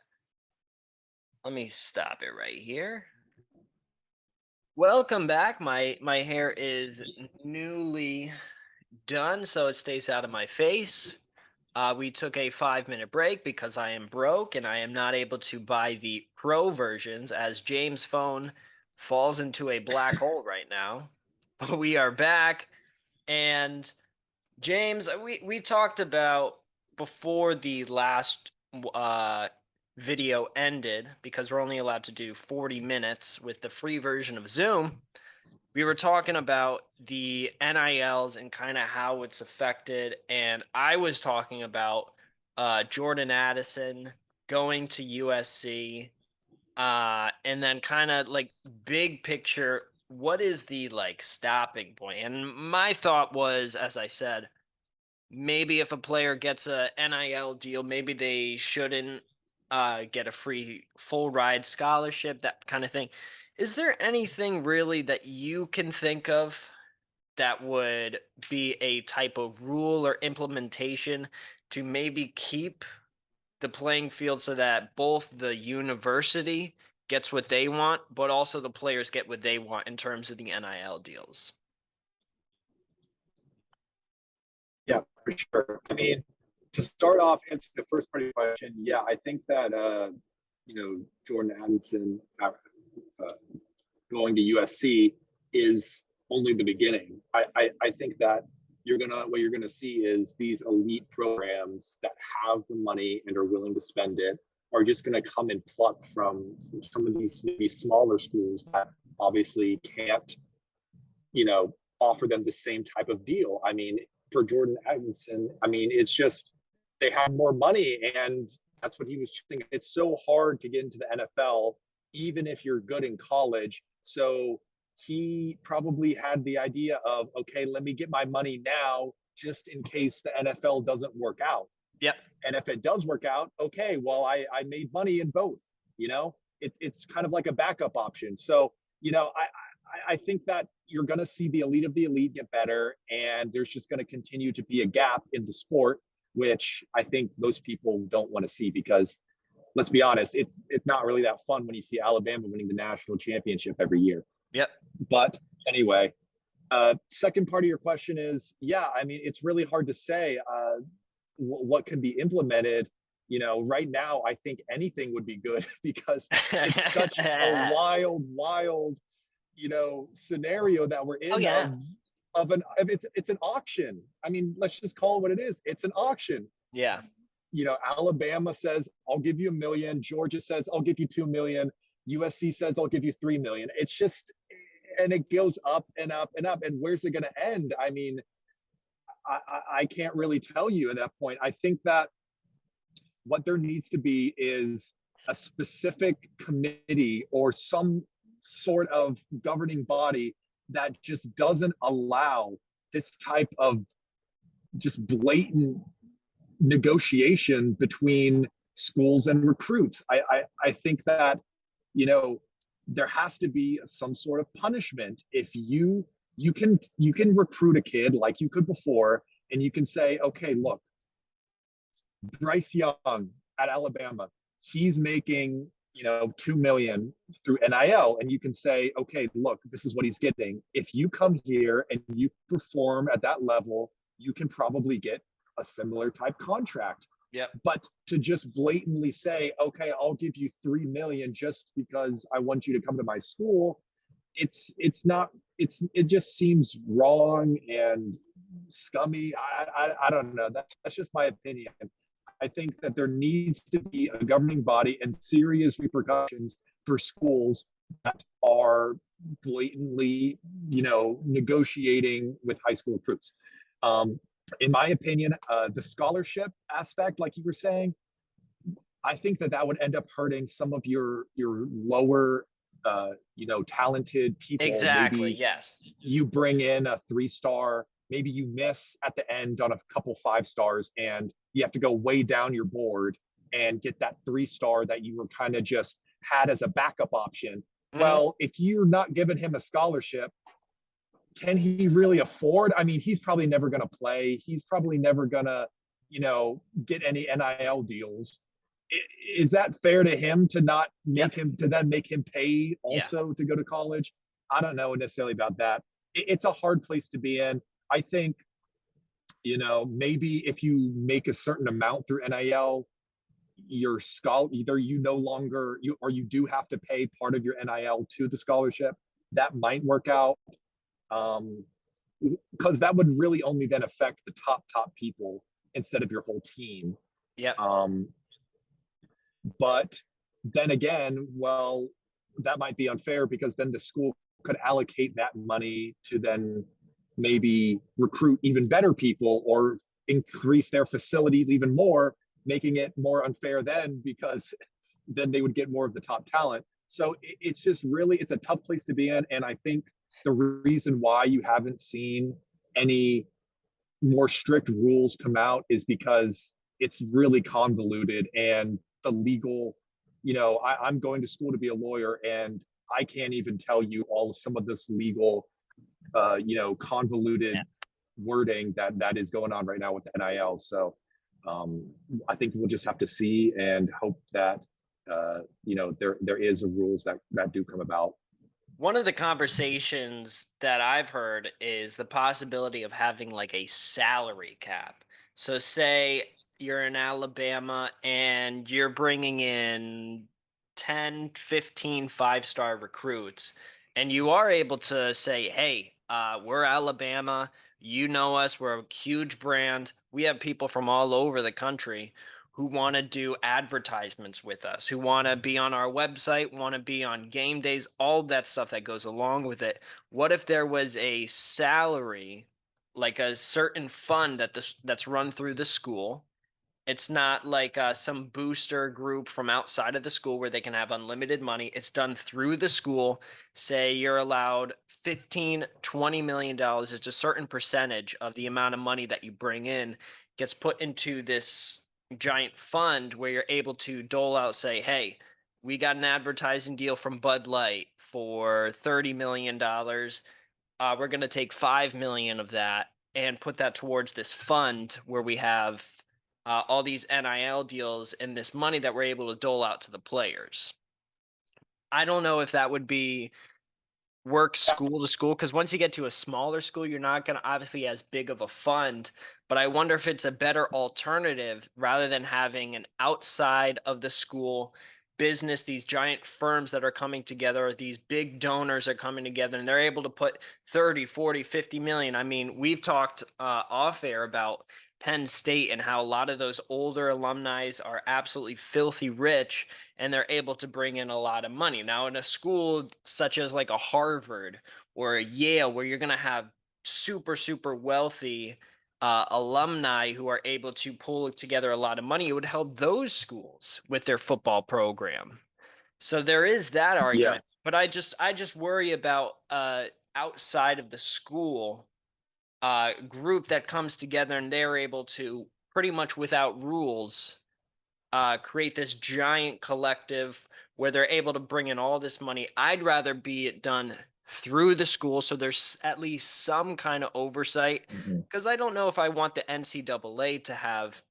S1: let me stop it right here. Welcome back. My hair is newly done, so it stays out of my face. We took a 5-minute break because I am broke and I am not able to buy the pro versions as James' phone falls into a black hole right now. But we are back, and James, we talked about before the last video ended, because we're only allowed to do 40 minutes with the free version of Zoom. We were talking about the NILs and kind of how it's affected, and I was talking about Jordan Addison going to USC, and then kind of like big picture, what is the like stopping point? And my thought was, as I said, maybe if a player gets a NIL deal, maybe they shouldn't get a free full ride scholarship, that kind of thing. Is there anything really that you can think of that would be a type of rule or implementation to maybe keep the playing field so that both the university gets what they want, but also the players get what they want in terms of the NIL deals?
S3: Yeah, for sure. I mean, to start off, answering the first part of your question, yeah, I think that Jordan Addison going to USC is only the beginning. I think that what you're gonna see is these elite programs that have the money and are willing to spend it are just gonna come and pluck from some of these maybe smaller schools that obviously can't, offer them the same type of deal. I mean, for Jordan Addison, I mean, it's just they have more money, and that's what he was thinking. It's so hard to get into the NFL, even if you're good in college. So he probably had the idea of, okay, let me get my money now just in case the NFL doesn't work out.
S1: Yep.
S3: And if it does work out, okay, well, I made money in both, it's kind of like a backup option. So, I think that you're going to see the elite of the elite get better, and there's just going to continue to be a gap in the sport, which I think most people don't want to see because, let's be honest, it's not really that fun when you see Alabama winning the national championship every year.
S1: Yep.
S3: But anyway, second part of your question is, yeah, I mean, it's really hard to say what can be implemented. Right now, I think anything would be good because it's such a wild scenario that we're in.
S1: Oh, yeah.
S3: It's an auction. I mean, let's just call it what it is. It's an auction.
S1: Yeah.
S3: Alabama says, I'll give you $1 million. Georgia says, I'll give you $2 million. USC says, I'll give you $3 million. It's just, and it goes up and up and up. And where's it going to end? I mean, I can't really tell you at that point. I think that what there needs to be is a specific committee or some sort of governing body that just doesn't allow this type of just blatant negotiation between schools and recruits. I think that, there has to be some sort of punishment. If you can recruit a kid like you could before, and you can say, okay, look, Bryce Young at Alabama, he's making, $2 million through NIL. And you can say, okay, look, this is what he's getting. If you come here and you perform at that level, you can probably get a similar type contract.
S1: Yep.
S3: But to just blatantly say, okay, I'll give you $3 million just because I want you to come to my school, it just seems wrong and scummy. I don't know. That's just my opinion. I think that there needs to be a governing body and serious repercussions for schools that are blatantly, negotiating with high school recruits. In my opinion, the scholarship aspect, like you were saying, I think that would end up hurting some of your lower, talented people.
S1: Exactly.
S3: Maybe
S1: Yes.
S3: you bring in a 3-star, maybe you miss at the end on a couple 5 stars, and you have to go way down your board and get that 3-star that you were kind of just had as a backup option.
S1: Mhm.
S3: Well, if you're not giving him a scholarship, can he really afford? I mean, he's probably never going to play. He's probably never going to, get any NIL deals. Is that fair to him to not
S1: Yep.
S3: make him to then make him pay
S1: Yeah.
S3: also to go to college? I don't know necessarily about that. It's a hard place to be in. I think, maybe if you make a certain amount through NIL, your scholar either you no longer you or you do have to pay part of your NIL to the scholarship. That might work out. Um, because that would really only then affect the top people instead of your whole team.
S1: Yep.
S3: Um, but then again, well, that might be unfair because then the school could allocate that money to then maybe recruit even better people or increase their facilities even more, making it more unfair then because then they would get more of the top talent. So it's just really, it's a tough place to be in. And I think the reason why you haven't seen any more strict rules come out is because it's really convoluted and the legal, I'm going to school to be a lawyer and I can't even tell you all of some of this legal, convoluted wording that is going on right now with the NIL. So um, I think we'll just have to see and hope that, there is a rules that do come about.
S1: One of the conversations that I've heard is the possibility of having like a salary cap. So, say you're in Alabama and you're bringing in 10, 15 5-star recruits, and you are able to say, hey, we're Alabama. You know us. We're a huge brand. We have people from all over the country who want to do advertisements with us, who want to be on our website, want to be on game days, all that stuff that goes along with it. What if there was a salary, like a certain fund that's run through the school? It's not like some booster group from outside of the school where they can have unlimited money. It's done through the school. Say you're allowed 15, $20 million. It's a certain percentage of the amount of money that you bring in gets put into this giant fund where you're able to dole out, say, hey, we got an advertising deal from Bud Light for $30 million. We're going to take 5 million of that and put that towards this fund where we have all these NIL deals and this money that we're able to dole out to the players. I don't know if that would be work school to school, because once you get to a smaller school, you're not going to obviously as big of a fund. But I wonder if it's a better alternative rather than having an outside of the school business, these giant firms that are coming together, or these big donors are coming together and they're able to put 30, 40, 50 million. I mean, we've talked off air about Penn State and how a lot of those older alumni are absolutely filthy rich and they're able to bring in a lot of money. Now, in a school such as like a Harvard or a Yale, where you're going to have super, super wealthy alumni who are able to pull together a lot of money, it would help those schools with their football program. So there is that
S3: Yeah.
S1: argument, but I just worry about outside of the school group that comes together and they're able to pretty much without rules create this giant collective where they're able to bring in all this money. I'd rather be it done through the school so there's at least some kind of oversight,
S3: Mhm.
S1: because I don't know if I want the NCAA to have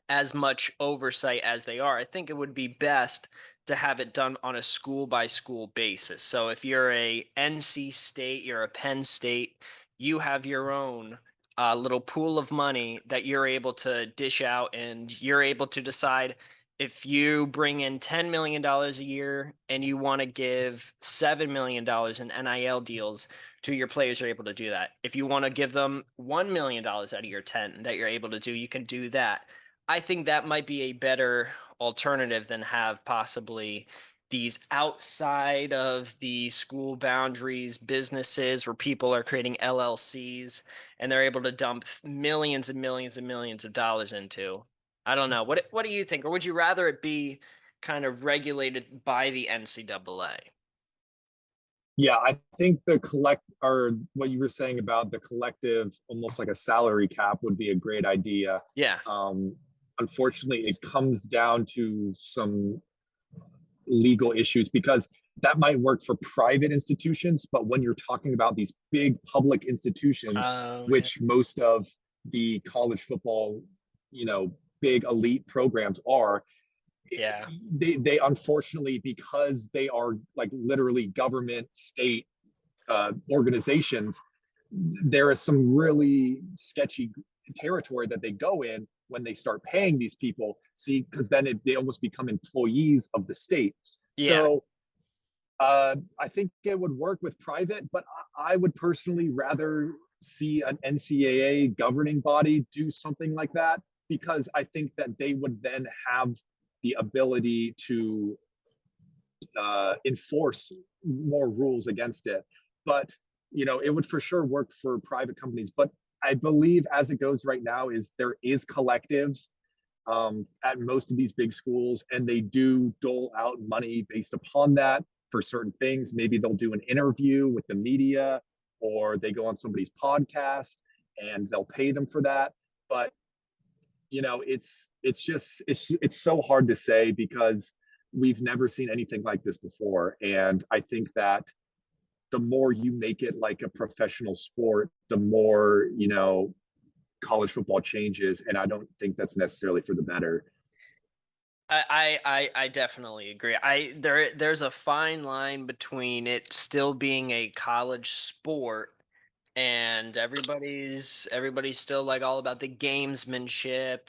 S1: as much oversight as they are. I think it would be best to have it done on a school by school basis. So if you're a NC State, you're a Penn State, you have your own little pool of money that you're able to dish out, and you're able to decide if you bring in $10 million a year and you want to give $7 million in NIL deals to your players, you're able to do that. If you want to give them $1 million out of your 10 that you're able to do, you can do that. I think that might be a better alternative than have possibly these outside of the school boundaries businesses where people are creating LLCs and they're able to dump millions and millions and millions of dollars into. I don't know. What do you think? Or would you rather it be kind of regulated by the NCAA?
S3: Yeah, I think the collect or what you were saying about the collective, almost like a salary cap, would be a great idea.
S1: Yeah.
S3: Um, Unfortunately, it comes down to some legal issues because that might work for private institutions, but when you're talking about these big public institutions,
S1: Okay.
S3: which most of the college football, you know, big elite programs are,
S1: Yeah.
S3: they unfortunately, because they are like literally government state organizations, there is some really sketchy territory that they go in when they start paying these people. See, because then they almost become employees of the state.
S1: Yeah.
S3: So I think it would work with private, but I would personally rather see an NCAA governing body do something like that because I think that they would then have the ability to enforce more rules against it. But it would for sure work for private companies. But I believe as it goes right now is there is collectives at most of these big schools, and they do dole out money based upon that for certain things. Maybe they'll do an interview with the media, or they go on somebody's podcast and they'll pay them for that. But it's so hard to say because we've never seen anything like this before. And I think that the more you make it like a professional sport, the more, college football changes. And I don't think that's necessarily for the better.
S1: I definitely agree. There's a fine line between it still being a college sport and everybody's still like all about the gamesmanship.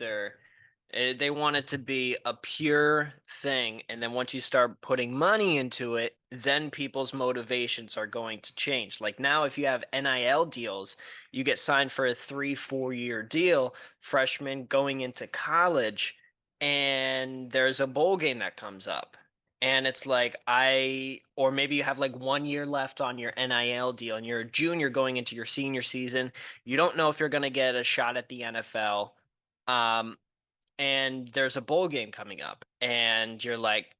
S1: They want it to be a pure thing, and then once you start putting money into it, then people's motivations are going to change. Like now, if you have NIL deals, you get signed for a 3-4 year deal, freshman going into college, and there's a bowl game that comes up. And it's like or maybe you have like 1 year left on your NIL deal and you're a junior going into your senior season. You don't know if you're going to get a shot at the NFL. Um, and there's a bowl game coming up. And you're like,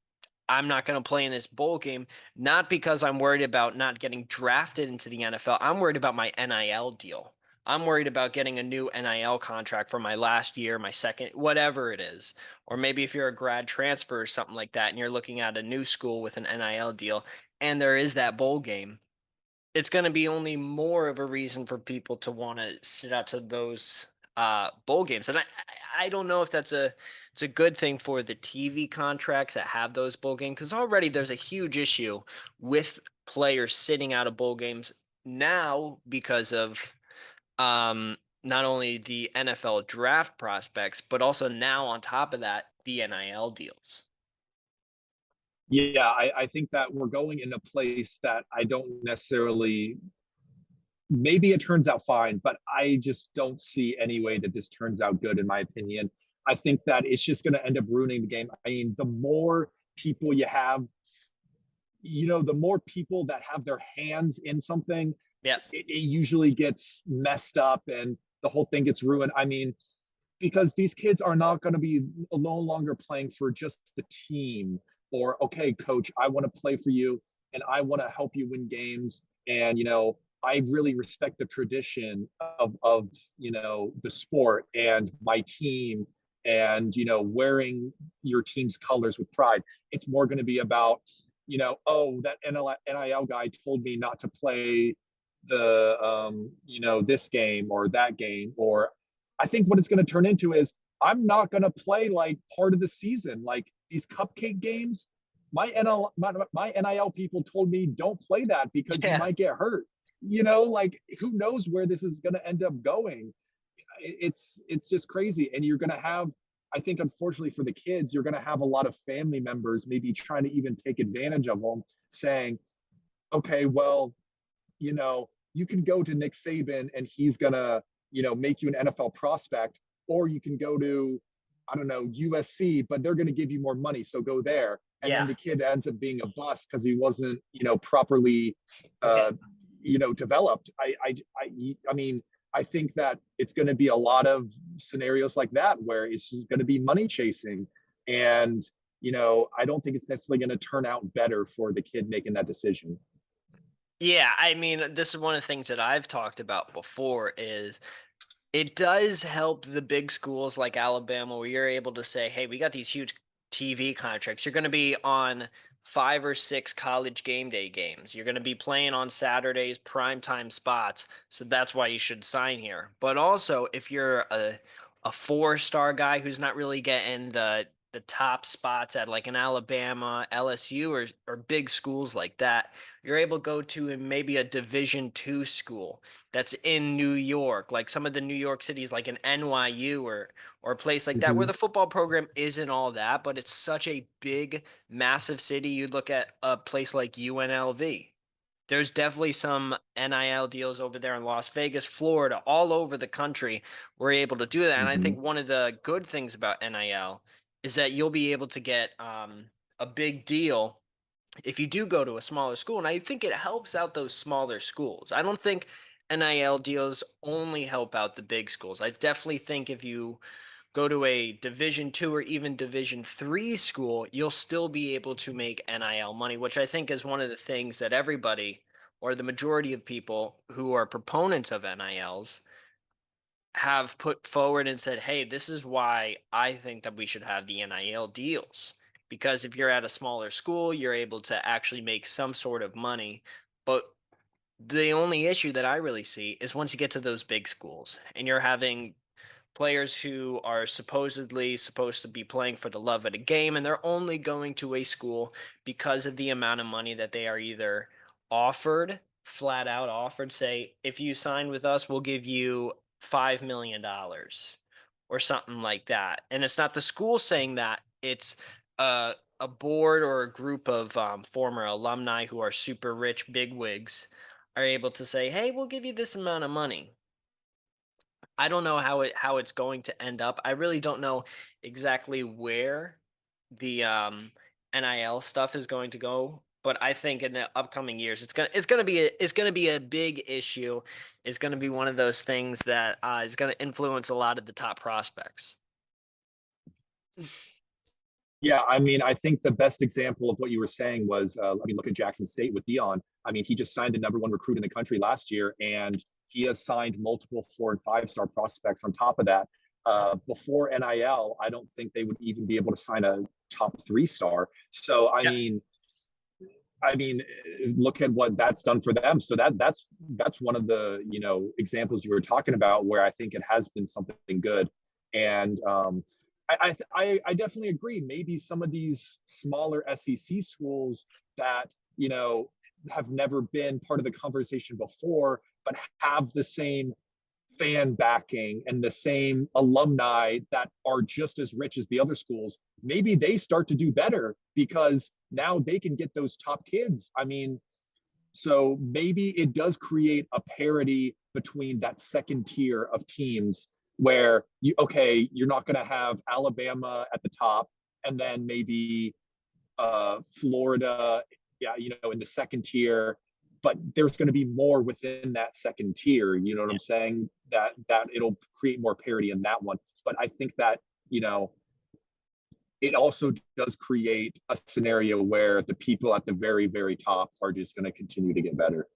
S1: I'm not going to play in this bowl game, not because I'm worried about not getting drafted into the NFL. I'm worried about my NIL deal. I'm worried about getting a new NIL contract for my last year, my second, whatever it is. Or maybe if you're a grad transfer or something like that and you're looking at a new school with an NIL deal and there is that bowl game, it's going to be only more of a reason for people to want to sit out to those bowl games. And I don't know if it's a good thing for the TV contracts that have those bowl games because already there's a huge issue with players sitting out of bowl games now because of not only the NFL draft prospects, but also now on top of that, the NIL deals.
S3: Yeah, I think that we're going in a place that I don't necessarily, maybe it turns out fine, but I just don't see any way that this turns out good, in my opinion. I think that it's just going to end up ruining the game. I mean, the more people you have, the more people that have their hands in something,
S1: Yeah.
S3: it usually gets messed up and the whole thing gets ruined. I mean, because these kids are not going to be no longer playing for just the team or, okay, coach, I want to play for you and I want to help you win games. And, I really respect the tradition of the sport and my team and, wearing your team's colors with pride. It's more going to be about, oh, that NIL guy told me not to play this game or that game. Or I think what it's going to turn into is I'm not going to play like part of the season, like these cupcake games. My NIL people told me don't play that because you
S1: Yeah.
S3: might get hurt. Like who knows where this is going to end up going? It's just crazy, and you're going to have. I think, unfortunately for the kids, you're going to have a lot of family members maybe trying to even take advantage of them, saying, "Okay, well, you can go to Nick Saban and he's gonna, make you an NFL prospect, or you can go to, I don't know, USC, but they're gonna give you more money, so go there." And then
S1: Yeah.
S3: the kid ends up being a bust because he wasn't, properly,
S1: Yeah.
S3: developed. I mean, I think that it's going to be a lot of scenarios like that where it's going to be money chasing. And, I don't think it's necessarily going to turn out better for the kid making that decision.
S1: Yeah, I mean, this is one of the things that I've talked about before is it does help the big schools like Alabama where you're able to say, hey, we got these huge TV contracts. You're going to be on 5 or 6 college game day games. You're going to be playing on Saturdays, primetime spots. So that's why you should sign here. But also, if you're a 4-star guy who's not really getting the top spots at like an Alabama, LSU, or big schools like that, you're able to go to maybe a Division II school that's in New York, like some of the New York cities, like an NYU or a place like that, where
S3: Mhm.
S1: the football program isn't all that, but it's such a big, massive city. You look at a place like UNLV. There's definitely some NIL deals over there in Las Vegas, Florida, all over the country. We're able to do that. And I
S3: Mhm.
S1: think one of the good things about NIL is that you'll be able to get a big deal if you do go to a smaller school. And I think it helps out those smaller schools. I don't think NIL deals only help out the big schools. I definitely think if you go to a Division II or even Division III school, you'll still be able to make NIL money, which I think is one of the things that everybody or the majority of people who are proponents of NILs have put forward and said, hey, this is why I think that we should have the NIL deals. Because if you're at a smaller school, you're able to actually make some sort of money. But the only issue that I really see is once you get to those big schools and you're having players who are supposedly supposed to be playing for the love of the game, and they're only going to a school because of the amount of money that they are either offered, flat out offered, say, if you sign with us, we'll give you $5 million or something like that. And it's not the school saying that, it's a board or a group of former alumni who are super rich bigwigs are able to say, hey, we'll give you this amount of money. I don't know how it's going to end up. I really don't know exactly where the NIL stuff is going to go, but I think in the upcoming years it's gonna be a big issue. It's gonna be one of those things that is gonna influence a lot of the top prospects.
S3: Yeah, I mean, I think the best example of what you were saying was, look at Jackson State with Dion. I mean, he just signed the number one recruit in the country last year, and he has signed multiple 4 and 5 star prospects on top of that. Before NIL, I don't think they would even be able to sign a top 3 star. So,
S1: Yeah.
S3: I mean, look at what that's done for them. So that's one of the examples you were talking about where I think it has been something good. And I definitely agree. Maybe some of these smaller SEC schools that have never been part of the conversation before, but have the same fan backing and the same alumni that are just as rich as the other schools, maybe they start to do better because now they can get those top kids. I mean, so maybe it does create a parity between that second tier of teams where you're not going to have Alabama at the top and then maybe Florida, yeah, in the second tier, but there's going to be more within that second tier. You know what I'm saying? That it'll create more parity in that one. But I think that it also does create a scenario where the people at the very, very top are just going to continue to get better.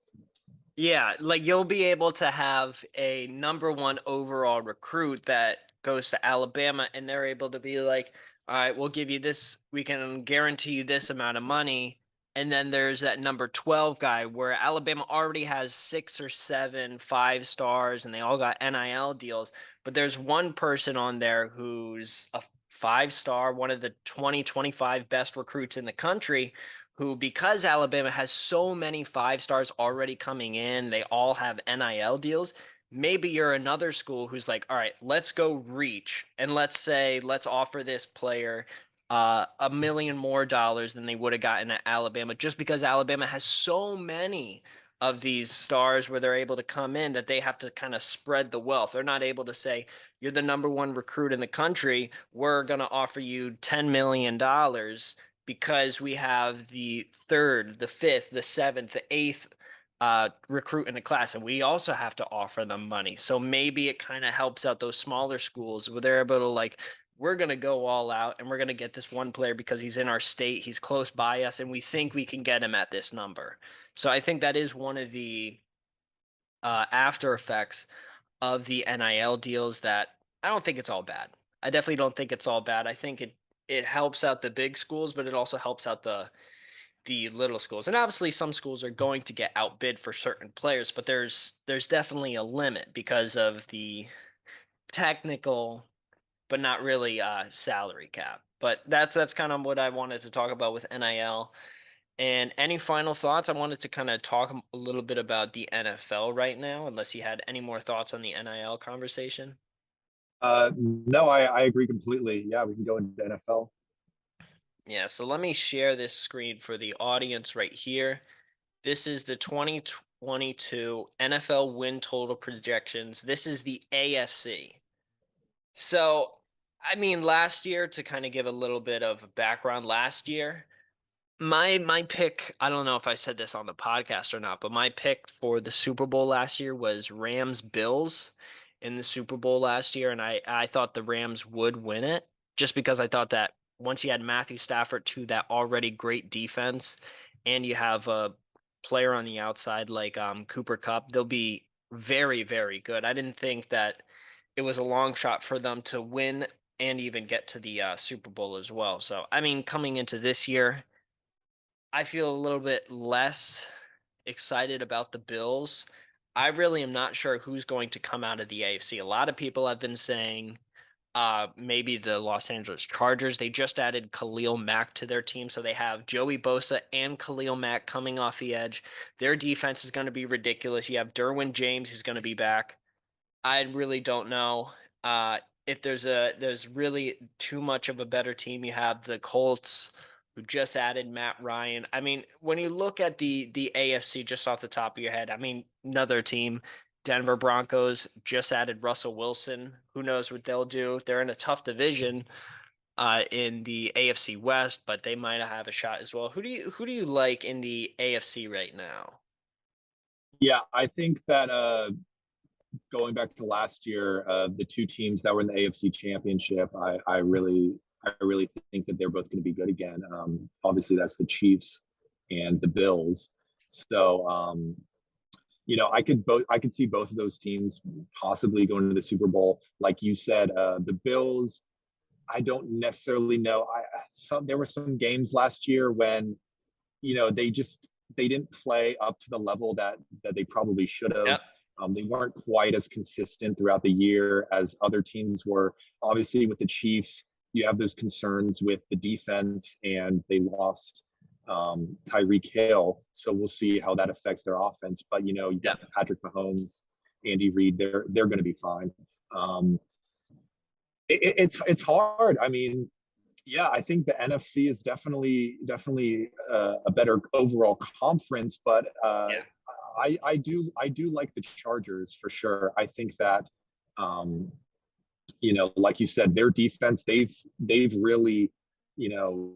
S1: Yeah, like you'll be able to have a number one overall recruit that goes to Alabama and they're able to be like, all right, we'll give you this, we can guarantee you this amount of money. And then there's that number 12 guy where Alabama already has 6 or 7 5 stars and they all got NIL deals. But there's one person on there who's a 5 star, one of the 2025 best recruits in the country who, because Alabama has so many 5 stars already coming in, they all have NIL deals. Maybe you're another school who's like, all right, let's go reach and let's offer this player $1 million more than they would have gotten at Alabama, just because Alabama has so many of these stars where they're able to come in that they have to kind of spread the wealth. They're not able to say, you're the number one recruit in the country. We're going to offer you $10 million because we have the third, the fifth, the seventh, the eighth recruit in a class, and we also have to offer them money. So maybe it kind of helps out those smaller schools where they're able to like, we're going to go all out and we're going to get this one player because he's in our state, he's close by us, and we think we can get him at this number. So I think that is one of the after effects of the NIL deals that I don't think it's all bad. I definitely don't think it's all bad. I think it helps out the big schools, but it also helps out the little schools. And obviously some schools are going to get outbid for certain players, but there's definitely a limit because of the technical but not really salary cap. But that's kind of what I wanted to talk about with NIL. And any final thoughts? I wanted to kind of talk a little bit about the NFL right now, unless you had any more thoughts on the NIL conversation.
S3: No, I agree completely. Yeah, we can go into NFL.
S1: Yeah, so let me share this screen for the audience right here. This is the 2022 NFL win total projections. This is the AFC. So, I mean, last year, to kind of give a little bit of background, last year, my pick, I don't know if I said this on the podcast or not, but my pick for the Super Bowl last year was Rams Bills in the Super Bowl last year, and I thought the Rams would win it just because I thought that once you had Matthew Stafford to that already great defense and you have a player on the outside like Cooper Kupp, they'll be very, very good. I didn't think that it was a long shot for them to win and even get to the Super Bowl as well. So, I mean, coming into this year, I feel a little bit less excited about the Bills. I really am not sure who's going to come out of the AFC. A lot of people have been saying maybe the Los Angeles Chargers. They just added Khalil Mack to their team, so they have Joey Bosa and Khalil Mack coming off the edge. Their defense is going to be ridiculous. You have Derwin James who's going to be back. I really don't know if there's really too much of a better team. You have the Colts who just added Matt Ryan. I mean, when you look at the AFC just off the top of your head, I mean, another team, Denver Broncos just added Russell Wilson. Who knows what they'll do? They're in a tough division in the AFC West, but they might have a shot as well. Who do you like in the AFC right now?
S3: Yeah, I think that going back to last year, the two teams that were in the AFC Championship, I really think that they're both going to be good again. Obviously, that's the Chiefs and the Bills. So, I could see both of those teams possibly going to the Super Bowl. Like you said, the Bills. I don't necessarily know. There were some games last year when they didn't play up to the level that they probably should
S1: Yeah.
S3: have. They weren't quite as consistent throughout the year as other teams were. Obviously, with the Chiefs, you have those concerns with the defense, and they lost Tyreek Hill. So we'll see how that affects their offense. But you
S1: Yeah.
S3: got Patrick Mahomes, Andy Reid. They're going to be fine. Um, it's hard. I mean, yeah, I think the NFC is definitely a better overall conference, but
S1: Yeah.
S3: I do like the Chargers for sure. I think that um, like you said, their defense they've really you know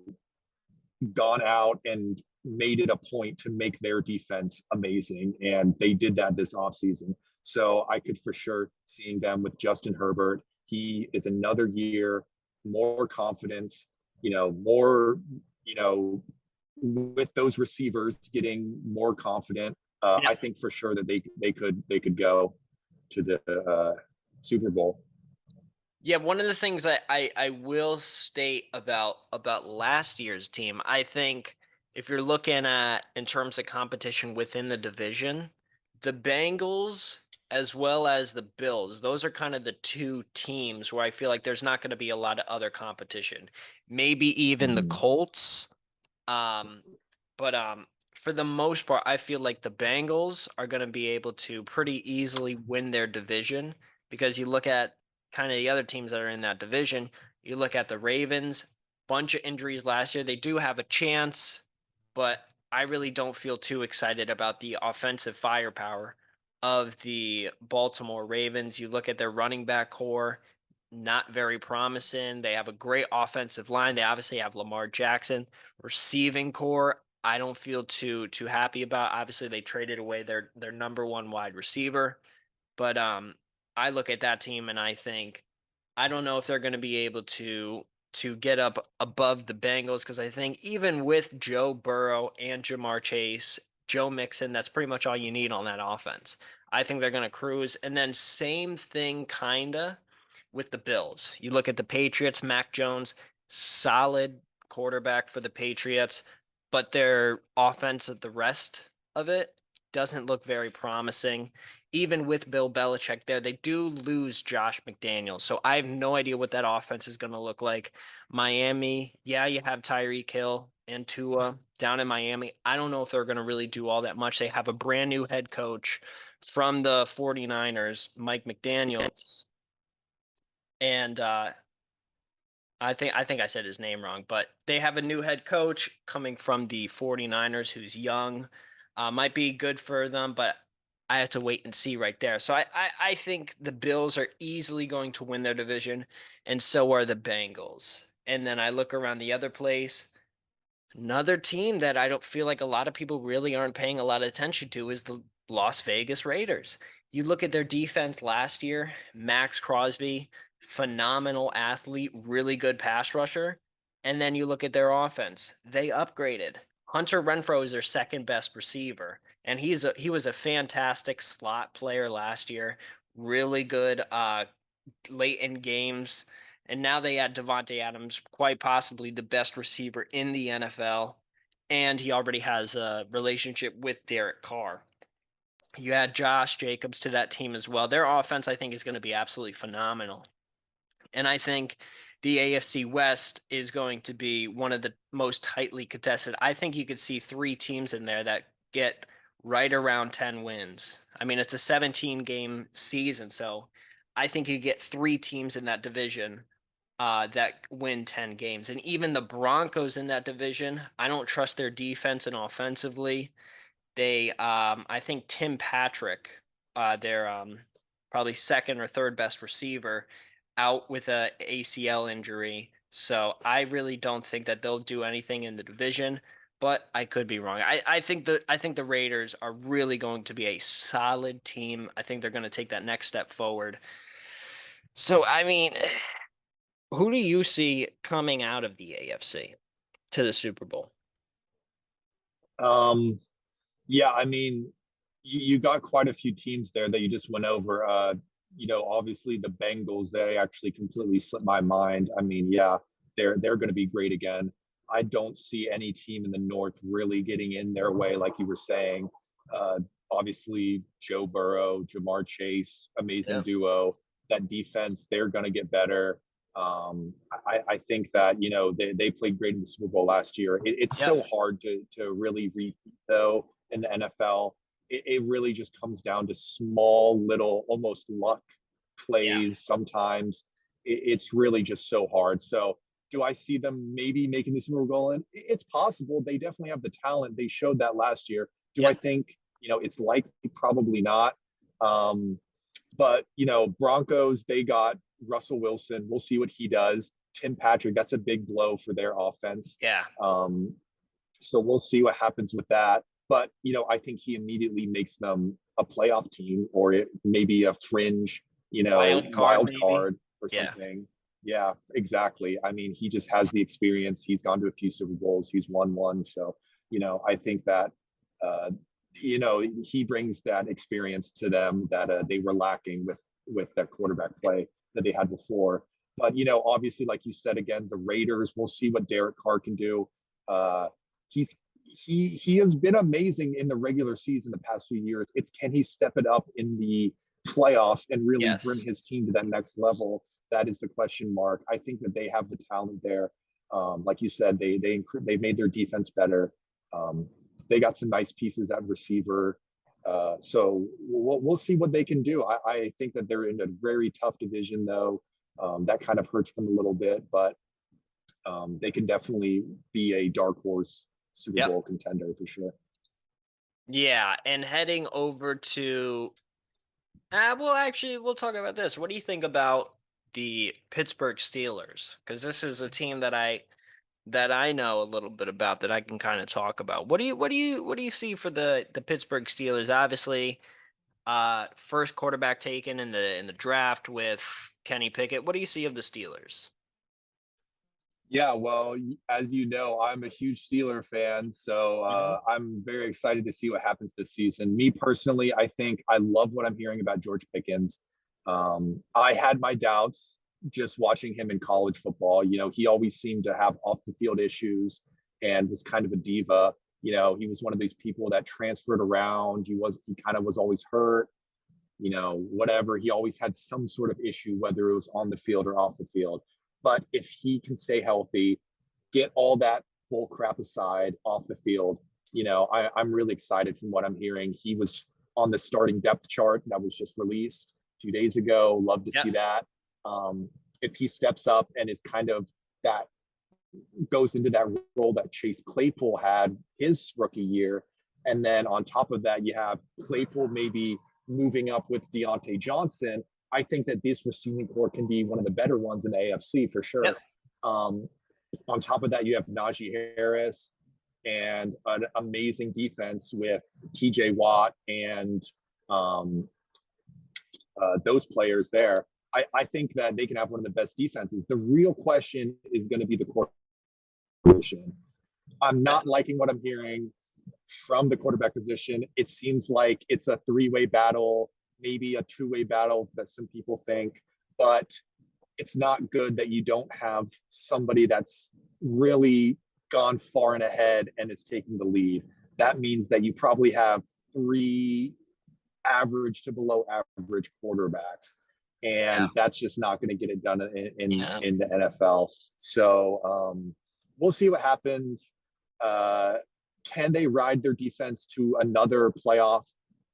S3: gone out and made it a point to make their defense amazing, and they did that this offseason. So I could for sure seeing them with Justin Herbert. He is another year more confidence, more, with those receivers getting more confident.
S1: Yeah.
S3: I think for sure that they could go to the Super Bowl.
S1: Yeah, one of the things I will state about last year's team, I think if you're looking at in terms of competition within the division, the Bengals as well as the Bills, those are kind of the two teams where I feel like there's not going to be a lot of other competition. Maybe even the
S3: Mhm.
S1: Colts. Um, but for the most part, I feel like the Bengals are going to be able to pretty easily win their division because you look at kind of the other teams that are in that division. You look at the Ravens, bunch of injuries last year. They do have a chance, but I really don't feel too excited about the offensive firepower of the Baltimore Ravens. You look at their running back core, not very promising. They have a great offensive line. They obviously have Lamar Jackson. Receiving core, I don't feel too happy about. Obviously, they traded away their number one wide receiver, but I look at that team and I think I don't know if they're going to be able to get up above the Bengals because I think even with Joe Burrow and Jamar Chase, Joe Mixon, that's pretty much all you need on that offense. I think they're going to cruise, and then same thing kinda with the Bills. You look at the Patriots, Mac Jones, solid quarterback for the Patriots, but their offense the rest of it doesn't look very promising. Even with Bill Belichick there, they do lose Josh McDaniels. So I have no idea what that offense is going to look like. Miami, yeah, you have Tyreek Hill and Tua down in Miami. I don't know if they're going to really do all that much. They have a brand new head coach from the 49ers, Mike McDaniels. And I think I said his name wrong, but they have a new head coach coming from the 49ers who's young. Might be good for them, but I have to wait and see right there. So I think the Bills are easily going to win their division, and so are the Bengals. And then I look around the other place. Another team that I don't feel like a lot of people really aren't paying a lot of attention to is the Las Vegas Raiders. You look at their defense last year, Max Crosby, phenomenal athlete, really good pass rusher. And then you look at their offense, they upgraded. Hunter Renfrow is their second best receiver, and he was a fantastic slot player last year, really good late in games. And now they add Devontae Adams, quite possibly the best receiver in the NFL. And he already has a relationship with Derek Carr. You add Josh Jacobs to that team as well. Their offense, I think, is going to be absolutely phenomenal. And I think the AFC West is going to be one of the most tightly contested. I think you could see three teams in there that get right around 10 wins. I mean, it's a 17-game season, so I think you get three teams in that division that win 10 games. And even the Broncos in that division, I don't trust their defense and offensively. I think Tim Patrick, their probably second or third best receiver, out with a ACL injury. So I really don't think that they'll do anything in the division, but I could be wrong. I think the Raiders are really going to be a solid team. I think they're going to take that next step forward. So I mean, who do you see coming out of the AFC to the Super Bowl?
S3: Um, yeah, I mean, you got quite a few teams there that you just went over. Obviously the Bengals, they actually completely slipped my mind. I mean, yeah, they're going to be great again. I don't see any team in the North really getting in their way, like you were saying. Uh, Obviously, Joe Burrow, Jamar Chase, amazing
S1: Yeah.
S3: duo. That defense, they're going to get better. I think that they played great in the Super Bowl last year. It's
S1: Yep.
S3: so hard to really repeat though in the NFL. It really just comes down to small little almost luck
S1: Yeah.
S3: plays sometimes. It's really just so hard. So do I see them maybe making the Super Bowl? And it's possible. They definitely have the talent. They showed that last year. Do I
S1: Yep.
S3: think it's likely? Probably not. Um, but Broncos, they got Russell Wilson. We'll see what he does. Tim Patrick, that's a big blow for their offense.
S1: Yeah.
S3: Um, so we'll see what happens with that. But I think he immediately makes them a playoff team or maybe a fringe,
S1: Wild card,
S3: wild
S1: maybe.
S3: card or
S1: Yeah.
S3: something. Yeah, exactly. I mean, he just has the experience. He's gone to a few Super Bowls. He's won one. So, I think that uh, he brings that experience to them that they were lacking with that quarterback play that they had before. But obviously, like you said again, the Raiders. We'll see what Derek Carr can do. Uh, he's he has been amazing in the regular season the past few years. It's can he step it up in the playoffs and really bring
S1: Yes.
S3: his team to that next level? That is the question mark. I think that they have the talent there. Like you said, they made their defense better. Um, they got some nice pieces at receiver. So we'll see what they can do. I think that they're in a very tough division, though. That kind of hurts them a little bit, but they can definitely be a dark horse Super
S1: Yep.
S3: Bowl contender for sure.
S1: Yeah, and heading over to well, actually, we'll talk about this. What do you think about the Pittsburgh Steelers? Because this is a team that that I know a little bit about that I can kind of talk about. What do you see for the Pittsburgh Steelers? Obviously, first quarterback taken in the draft with Kenny Pickett. What do you see of the Steelers?
S3: Yeah, well, as you know, I'm a huge Steeler fan, so
S1: Hmm.
S3: I'm very excited to see what happens this season. Me personally, I think I love what I'm hearing about George Pickens. I had my doubts just watching him in college football. You know, he always seemed to have off the field issues and was kind of a diva. You know, he was one of these people that transferred around. He kind of was always hurt. You know, whatever. He always had some sort of issue, whether it was on the field or off the field. But if he can stay healthy, get all that bull crap aside off the field, you know, I'm really excited from what I'm hearing. He was on the starting depth chart that was just released 2 days ago. Love to
S1: Yeah.
S3: see that. Um, if he steps up and is kind of that goes into that role that Chase Claypool had his rookie year. And then on top of that, you have Claypool maybe moving up with Deontay Johnson. I think that this receiving core can be one of the better ones in the AFC for
S1: Yep.
S3: sure. Um, on top of that, you have Najee Harris and an amazing defense with TJ Watt and um, those players there. I think that they can have one of the best defenses. The real question is going to be the quarterback position. I'm not liking what I'm hearing from the quarterback position. It seems like it's a three-way battle, maybe a two-way battle that some people think, but it's not good that you don't have somebody that's really gone far and ahead and is taking the lead. That means that you probably have three average to below average quarterbacks.
S1: Yeah.
S3: And that's just not going to get it done
S1: Yeah.
S3: in the NFL. So we'll see what happens. Uh, can they ride their defense to another playoff?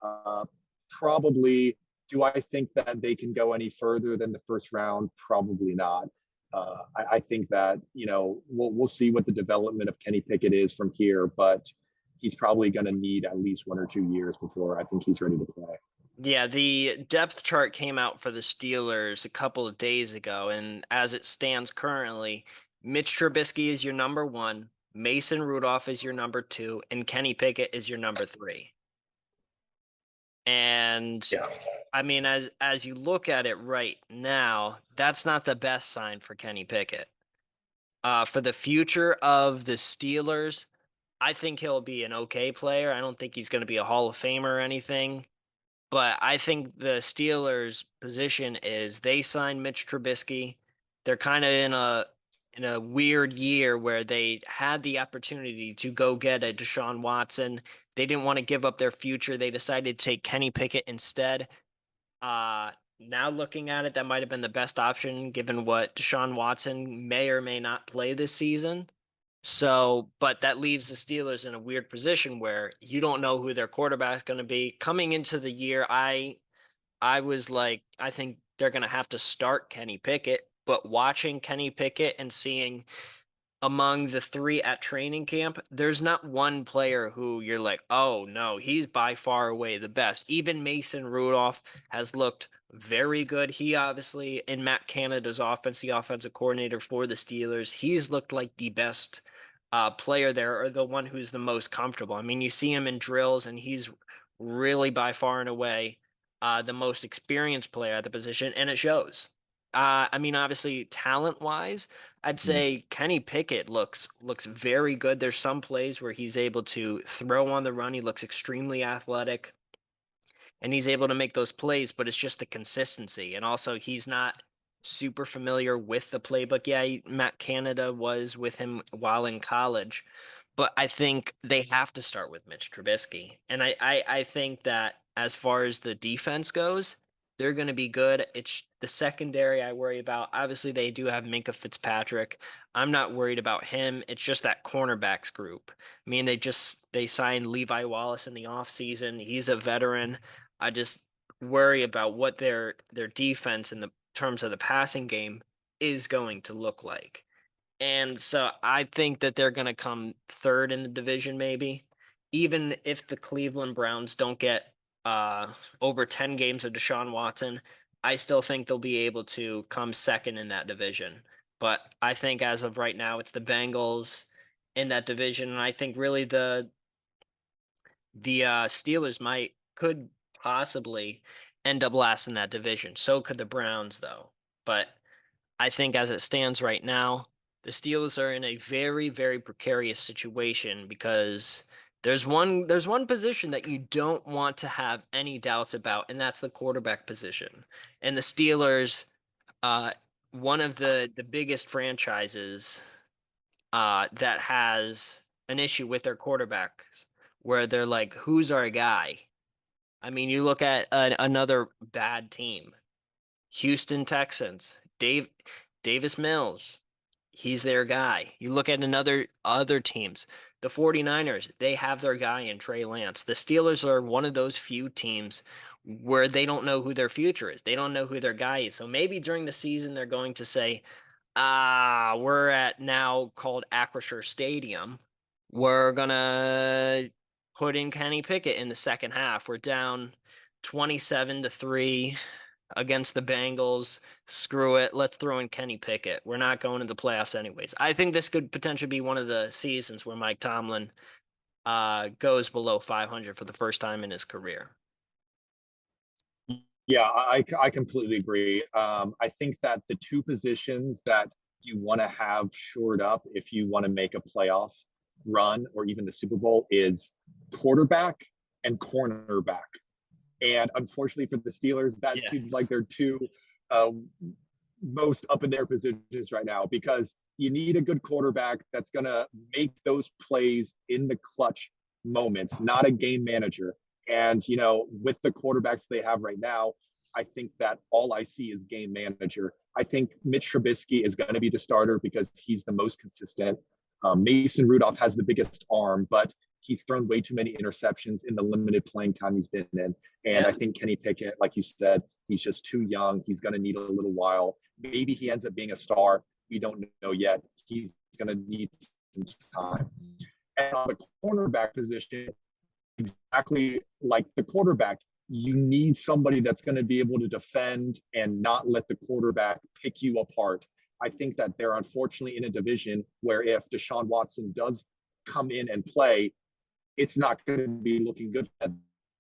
S3: Uh, Probably. Do I think that they can go any further than the first round? Probably not. I think that we'll see what the development of Kenny Pickett is from here, but he's probably going to need at least 1 or 2 years before I think he's ready to play.
S1: Yeah, the depth chart came out for the Steelers a couple of days ago, and as it stands currently, Mitch Trubisky is your number one, Mason Rudolph is your number two, and Kenny Pickett is your number three. And
S3: Yeah.
S1: I mean, as you look at it right now, that's not the best sign for Kenny Pickett. For the future of the Steelers, I think he'll be an okay player. I don't think he's going to be a Hall of Famer or anything. But I think the Steelers' position is they signed Mitch Trubisky. They're kind of in a weird year where they had the opportunity to go get a Deshaun Watson. They didn't want to give up their future. They decided to take Kenny Pickett instead. Now looking at it, that might have been the best option given what Deshaun Watson may or may not play this season. So, but that leaves the Steelers in a weird position where you don't know who their quarterback's going to be. Coming into the year, I was like, I think they're going to have to start Kenny Pickett, but watching Kenny Pickett and seeing among the three at training camp, there's not one player who you're like, oh no, he's by far away the best. Even Mason Rudolph has looked very good. He obviously, in Matt Canada's offense, the offensive coordinator for the Steelers, he's looked like the best player there, or the one who's the most comfortable. I mean, you see him in drills, and he's really by far and away the most experienced player at the position, and it shows. I mean, obviously, talent-wise, I'd say Kenny Pickett looks very good. There's some plays where he's able to throw on the run. He looks extremely athletic, and he's able to make those plays, but it's just the consistency. And also, he's not super familiar with the playbook. Yeah, Matt Canada was with him while in college, but I think they have to start with Mitch Trubisky. And I think that as far as the defense goes, they're going to be good. It's the secondary I worry about. Obviously, they do have Minka Fitzpatrick. I'm not worried about him. It's just that cornerbacks group. I mean, they signed Levi Wallace in the offseason. He's a veteran. I just worry about what their defense in the terms of the passing game is going to look like. And so I think that they're going to come third in the division, maybe. Even if the Cleveland Browns don't get over 10 games of Deshaun Watson, I still think they'll be able to come second in that division. But I think as of right now, it's the Bengals in that division, and I think really the Steelers could possibly end up last in that division. So could the Browns, though. But I think as it stands right now, the Steelers are in a very, very precarious situation because there's one position that you don't want to have any doubts about, and that's the quarterback position. And the Steelers, uh, one of the biggest franchises that has an issue with their quarterbacks, where they're like, "Who's our guy?" I mean, you look at another bad team, Houston Texans, Davis Mills, he's their guy. You look at other teams, the 49ers, they have their guy in Trey Lance. The Steelers are one of those few teams where they don't know who their future is. They don't know who their guy is. So maybe during the season they're going to say, we're at now called Acrisure Stadium. We're gonna put in Kenny Pickett in the second half. We're down 27-3 against the Bengals. Screw it. Let's throw in Kenny Pickett. We're not going to the playoffs anyways. I think this could potentially be one of the seasons where Mike Tomlin goes below 500 for the first time in his career.
S3: Yeah, I completely agree. I think that the two positions that you want to have shored up if you want to make a playoff run or even the Super Bowl is quarterback and cornerback. And unfortunately for the Steelers, that seems like they're two most up in their positions right now, because you need a good quarterback that's going to make those plays in the clutch moments, not a game manager. And, with the quarterbacks they have right now, I think that all I see is game manager. I think Mitch Trubisky is going to be the starter because he's the most consistent. Mason Rudolph has the biggest arm, but he's thrown way too many interceptions in the limited playing time he's been in. And I think Kenny Pickett, like you said, he's just too young. He's going to need a little while. Maybe he ends up being a star. We don't know yet. He's going to need some time. And on the cornerback position, exactly like the quarterback, you need somebody that's going to be able to defend and not let the quarterback pick you apart. I think that they're unfortunately in a division where if Deshaun Watson does come in and play, it's not going to be looking good for that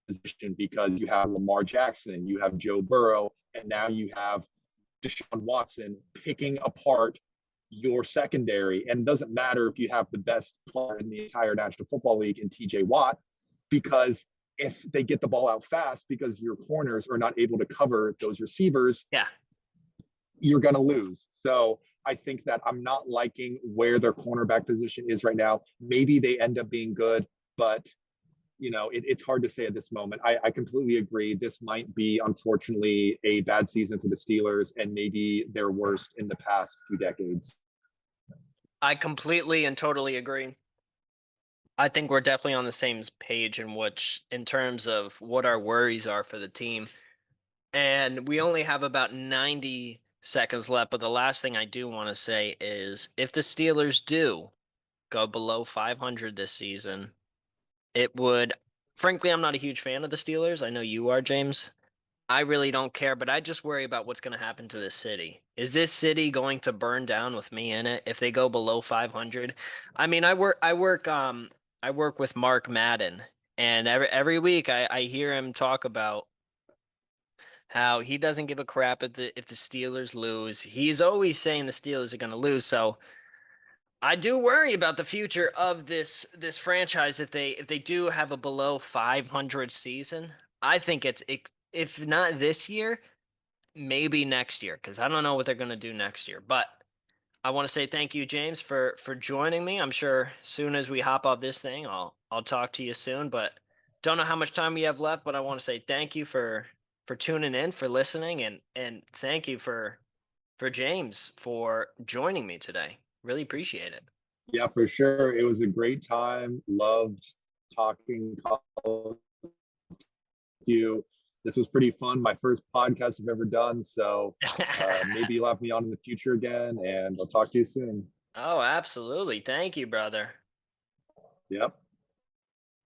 S3: position, because you have Lamar Jackson, you have Joe Burrow, and now you have Deshaun Watson picking apart your secondary. And it doesn't matter if you have the best player in the entire National Football League in TJ Watt, because if they get the ball out fast because your corners are not able to cover those receivers, you're going to lose. So I think that I'm not liking where their cornerback position is right now. Maybe they end up being good, but it's hard to say at this moment. I completely agree. This might be, unfortunately, a bad season for the Steelers, and maybe their worst in the past 2 decades.
S1: I completely and totally agree. I think we're definitely on the same page in terms of what our worries are for the team. And we only have about 90 seconds left, but the last thing I do want to say is if the Steelers do go below 500 this season, frankly, I'm not a huge fan of the Steelers. I know you are, James. I really don't care, but I just worry about what's going to happen to this city. Is this city going to burn down with me in it if they go below 500? I mean, I work with Mark Madden, and every week I hear him talk about how he doesn't give a crap if the Steelers lose. He's always saying the Steelers are going to lose, so I do worry about the future of this franchise if they do have a below 500 season. I think if not this year, maybe next year, because I don't know what they're going to do next year. But I want to say thank you, James, for joining me. I'm sure soon as we hop off this thing, I'll talk to you soon. But don't know how much time we have left. But I want to say thank you for tuning in, for listening, and thank you for James for joining me today. Really appreciate it.
S3: Yeah, for sure. It was a great time. Loved talking to you. This was pretty fun. My first podcast I've ever done. So maybe you'll have me on in the future again, and I'll talk to you soon.
S1: Oh, absolutely. Thank you, brother.
S3: Yep.